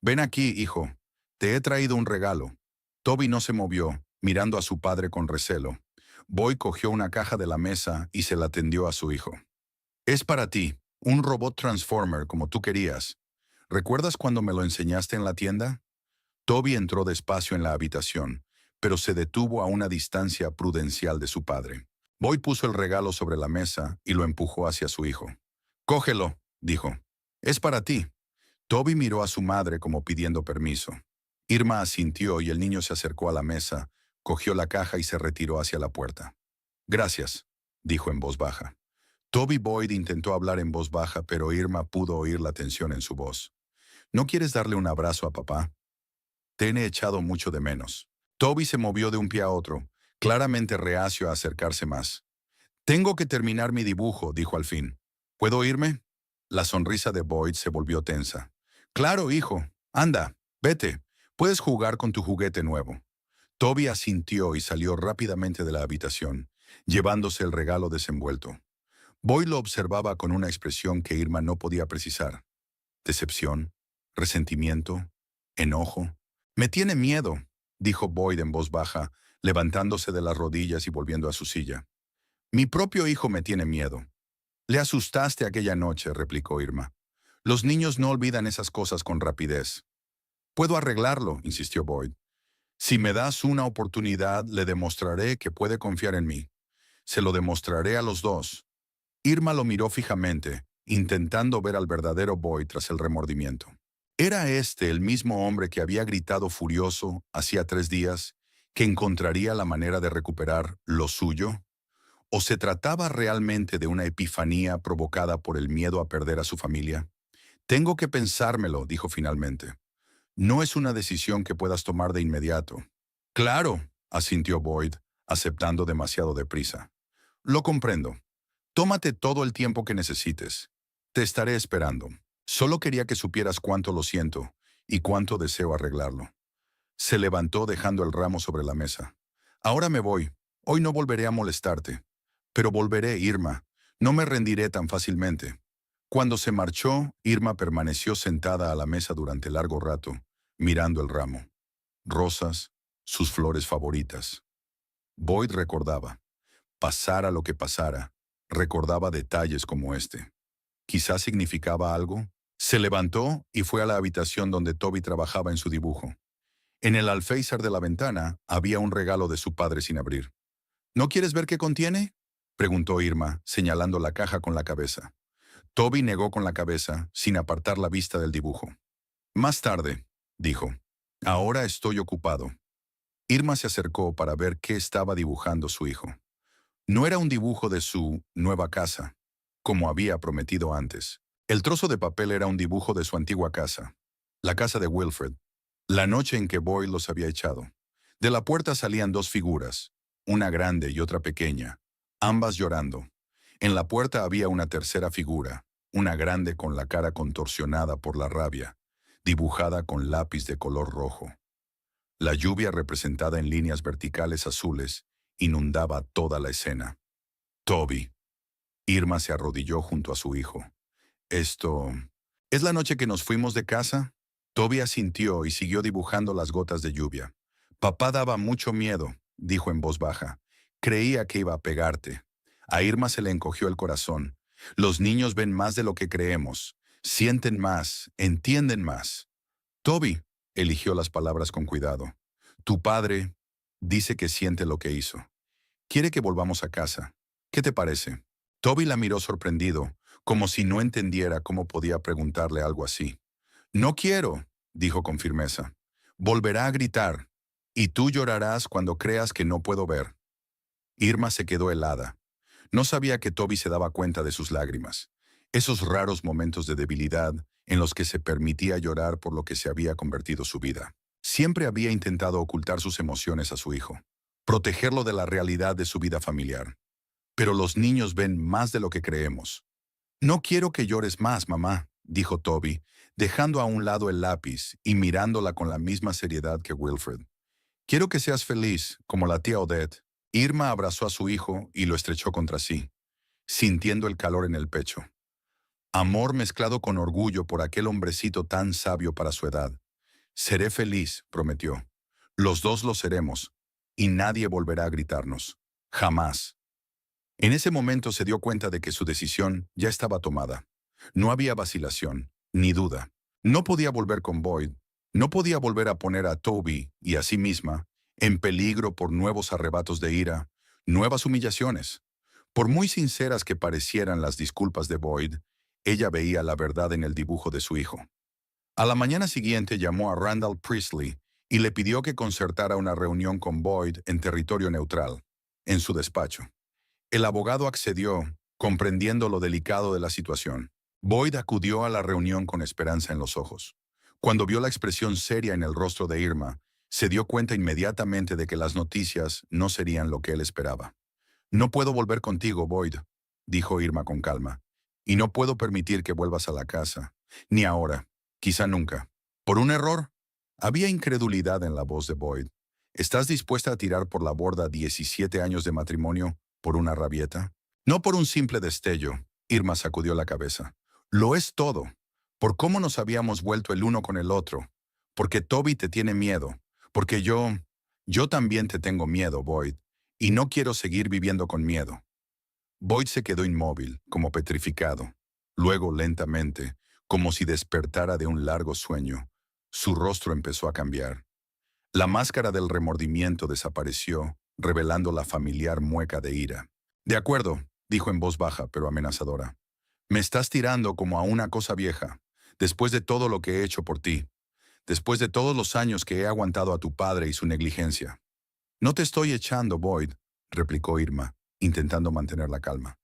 «Ven aquí, hijo. Te he traído un regalo». Toby no se movió, mirando a su padre con recelo. Boyd cogió una caja de la mesa y se la tendió a su hijo. «Es para ti, Un robot Transformer como tú querías. ¿Recuerdas cuando me lo enseñaste en la tienda? Toby entró despacio en la habitación, pero se detuvo a una distancia prudencial de su padre. Boyd puso el regalo sobre la mesa y lo empujó hacia su hijo. «Cógelo», dijo. «Es para ti». Toby miró a su madre como pidiendo permiso. Irma asintió y el niño se acercó a la mesa, cogió la caja y se retiró hacia la puerta. «Gracias», dijo en voz baja. Toby Boyd intentó hablar en voz baja, pero Irma pudo oír la tensión en su voz. «¿No quieres darle un abrazo a papá? Te he echado mucho de menos». Toby se movió de un pie a otro, claramente reacio a acercarse más. «Tengo que terminar mi dibujo», dijo al fin. «¿Puedo irme?» La sonrisa de Boyd se volvió tensa. «Claro, hijo. Anda, vete. Puedes jugar con tu juguete nuevo». Toby asintió y salió rápidamente de la habitación, llevándose el regalo desenvuelto. Boyd lo observaba con una expresión que Irma no podía precisar. Decepción, resentimiento, enojo. «Me tiene miedo», dijo Boyd en voz baja, levantándose de las rodillas y volviendo a su silla. «Mi propio hijo me tiene miedo». «Le asustaste aquella noche», replicó Irma. «Los niños no olvidan esas cosas con rapidez». «Puedo arreglarlo», insistió Boyd. «Si me das una oportunidad, le demostraré que puede confiar en mí. Se lo demostraré a los dos». Irma lo miró fijamente, intentando ver al verdadero Boyd tras el remordimiento. ¿Era este el mismo hombre que había gritado furioso hacía 3 días que encontraría la manera de recuperar lo suyo? ¿O se trataba realmente de una epifanía provocada por el miedo a perder a su familia? «Tengo que pensármelo», dijo finalmente. «No es una decisión que puedas tomar de inmediato». «Claro», asintió Boyd, aceptando demasiado deprisa. «Lo comprendo. Tómate todo el tiempo que necesites. Te estaré esperando. Solo quería que supieras cuánto lo siento y cuánto deseo arreglarlo». Se levantó dejando el ramo sobre la mesa. «Ahora me voy. Hoy no volveré a molestarte. Pero volveré, Irma. No me rendiré tan fácilmente». Cuando se marchó, Irma permaneció sentada a la mesa durante largo rato, mirando el ramo. Rosas, sus flores favoritas. Boyd recordaba. Pasara lo que pasara, recordaba detalles como este. Quizás significaba algo. Se levantó y fue a la habitación donde Toby trabajaba en su dibujo. En el alféizar de la ventana había un regalo de su padre sin abrir. «¿No quieres ver qué contiene?», preguntó Irma, señalando la caja con la cabeza. Toby negó con la cabeza, sin apartar la vista del dibujo. «Más tarde», dijo. «Ahora estoy ocupado». Irma se acercó para ver qué estaba dibujando su hijo. No era un dibujo de su nueva casa, como había prometido antes. El trozo de papel era un dibujo de su antigua casa, la casa de Wilfred, la noche en que Boyd los había echado. De la puerta salían 2 figuras, una grande y otra pequeña, ambas llorando. En la puerta había una tercera figura, una grande con la cara contorsionada por la rabia, dibujada con lápiz de color rojo. La lluvia, representada en líneas verticales azules, inundaba toda la escena. «Toby». Irma se arrodilló junto a su hijo. «Esto... ¿Es la noche que nos fuimos de casa?». Toby asintió y siguió dibujando las gotas de lluvia. «Papá daba mucho miedo», dijo en voz baja. «Creía que iba a pegarte». A Irma se le encogió el corazón. «Los niños ven más de lo que creemos. Sienten más, entienden más». «Toby», eligió las palabras con cuidado. «Tu padre dice que siente lo que hizo. Quiere que volvamos a casa. ¿Qué te parece?». Toby la miró sorprendido, como si no entendiera cómo podía preguntarle algo así. «No quiero», dijo con firmeza. «Volverá a gritar, y tú llorarás cuando creas que no puedo ver». Irma se quedó helada. No sabía que Toby se daba cuenta de sus lágrimas, esos raros momentos de debilidad en los que se permitía llorar por lo que se había convertido su vida. Siempre había intentado ocultar sus emociones a su hijo, protegerlo de la realidad de su vida familiar. Pero los niños ven más de lo que creemos. «No quiero que llores más, mamá», dijo Toby, dejando a un lado el lápiz y mirándola con la misma seriedad que Wilfred. «Quiero que seas feliz, como la tía Odette». Irma abrazó a su hijo y lo estrechó contra sí, sintiendo el calor en el pecho. Amor mezclado con orgullo por aquel hombrecito tan sabio para su edad. «Seré feliz», prometió. «Los dos lo seremos, y nadie volverá a gritarnos. Jamás». En ese momento se dio cuenta de que su decisión ya estaba tomada. No había vacilación, ni duda. No podía volver con Boyd. No podía volver a poner a Toby y a sí misma en peligro por nuevos arrebatos de ira, nuevas humillaciones. Por muy sinceras que parecieran las disculpas de Boyd, ella veía la verdad en el dibujo de su hijo. A la mañana siguiente llamó a Randall Priestley y le pidió que concertara una reunión con Boyd en territorio neutral, en su despacho. El abogado accedió, comprendiendo lo delicado de la situación. Boyd acudió a la reunión con esperanza en los ojos. Cuando vio la expresión seria en el rostro de Irma, se dio cuenta inmediatamente de que las noticias no serían lo que él esperaba. «No puedo volver contigo, Boyd», dijo Irma con calma. «Y no puedo permitir que vuelvas a la casa. Ni ahora. Quizá nunca». ¿Por un error? Había incredulidad en la voz de Boyd. ¿Estás dispuesta a tirar por la borda 17 años de matrimonio por una rabieta? No por un simple destello. Irma sacudió la cabeza. Lo es todo. Por cómo nos habíamos vuelto el uno con el otro. Porque Toby te tiene miedo. Porque yo también te tengo miedo, Boyd. Y no quiero seguir viviendo con miedo. Boyd se quedó inmóvil, como petrificado. Luego, lentamente, como si despertara de un largo sueño, su rostro empezó a cambiar. La máscara del remordimiento desapareció, revelando la familiar mueca de ira. «De acuerdo», dijo en voz baja pero amenazadora. «Me estás tirando como a una cosa vieja, después de todo lo que he hecho por ti, después de todos los años que he aguantado a tu padre y su negligencia». «No te estoy echando, Boyd», replicó Irma, intentando mantener la calma.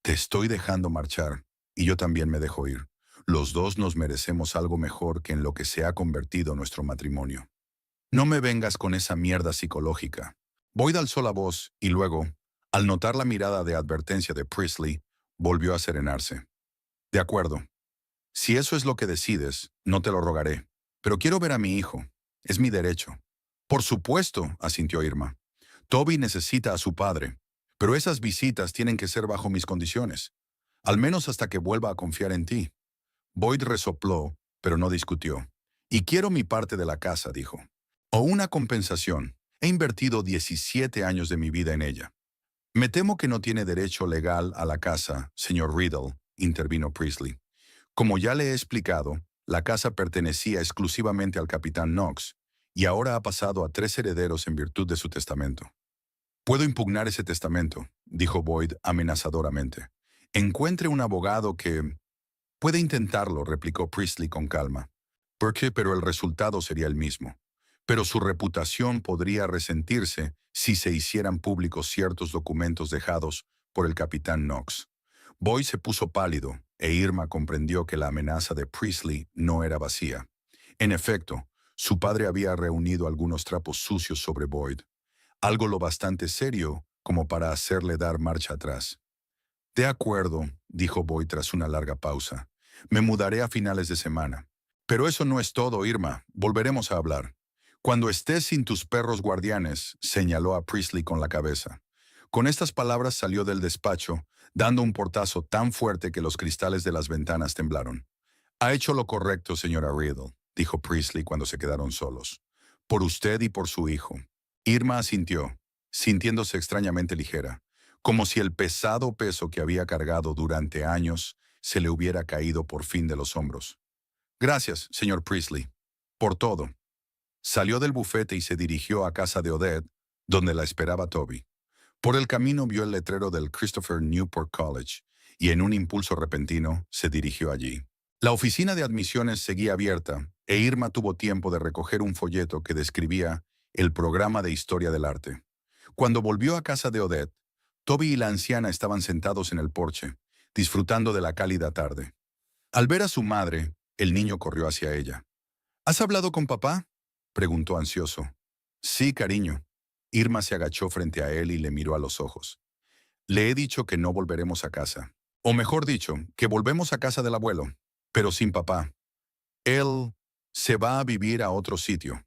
«Te estoy dejando marchar, y yo también me dejo ir. Los dos nos merecemos algo mejor que en lo que se ha convertido nuestro matrimonio. No me vengas con esa mierda psicológica». Boyd alzó la voz y luego, al notar la mirada de advertencia de Priestley, volvió a serenarse. «De acuerdo. Si eso es lo que decides, no te lo rogaré. Pero quiero ver a mi hijo. Es mi derecho». «Por supuesto», asintió Irma. «Toby necesita a su padre, pero esas visitas tienen que ser bajo mis condiciones, al menos hasta que vuelva a confiar en ti». Boyd resopló, pero no discutió. «Y quiero mi parte de la casa», dijo. «O una compensación. He invertido 17 años de mi vida en ella». «Me temo que no tiene derecho legal a la casa, señor Riddle», intervino Priestley. «Como ya le he explicado, la casa pertenecía exclusivamente al capitán Knox, y ahora ha pasado a 3 herederos en virtud de su testamento». «Puedo impugnar ese testamento», dijo Boyd amenazadoramente. «Encuentre un abogado que...» «Puede intentarlo», replicó Priestley con calma. Pero el resultado sería el mismo. Pero su reputación podría resentirse si se hicieran públicos ciertos documentos dejados por el capitán Knox. Boyd se puso pálido, e Irma comprendió que la amenaza de Priestley no era vacía. En efecto, su padre había reunido algunos trapos sucios sobre Boyd, algo lo bastante serio como para hacerle dar marcha atrás. «De acuerdo», dijo Boyd tras una larga pausa. «Me mudaré a finales de semana. Pero eso no es todo, Irma. Volveremos a hablar. Cuando estés sin tus perros guardianes», señaló a Priestley con la cabeza. Con estas palabras salió del despacho, dando un portazo tan fuerte que los cristales de las ventanas temblaron. «Ha hecho lo correcto, señora Riddle», dijo Priestley cuando se quedaron solos. «Por usted y por su hijo». Irma asintió, sintiéndose extrañamente ligera, como si el pesado peso que había cargado durante años se le hubiera caído por fin de los hombros. «Gracias, señor Priestley, por todo». Salió del bufete y se dirigió a casa de Odette, donde la esperaba Toby. Por el camino vio el letrero del Christopher Newport College, y en un impulso repentino se dirigió allí. La oficina de admisiones seguía abierta, e Irma tuvo tiempo de recoger un folleto que describía el programa de historia del arte. Cuando volvió a casa de Odette, Toby y la anciana estaban sentados en el porche, disfrutando de la cálida tarde. Al ver a su madre, el niño corrió hacia ella. «¿Has hablado con papá?», preguntó ansioso. «Sí, cariño». Irma se agachó frente a él y le miró a los ojos. «Le he dicho que no volveremos a casa. O mejor dicho, que volvemos a casa del abuelo, pero sin papá. Él se va a vivir a otro sitio».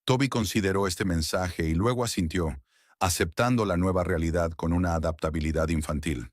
Toby consideró este mensaje y luego asintió, aceptando la nueva realidad con una adaptabilidad infantil.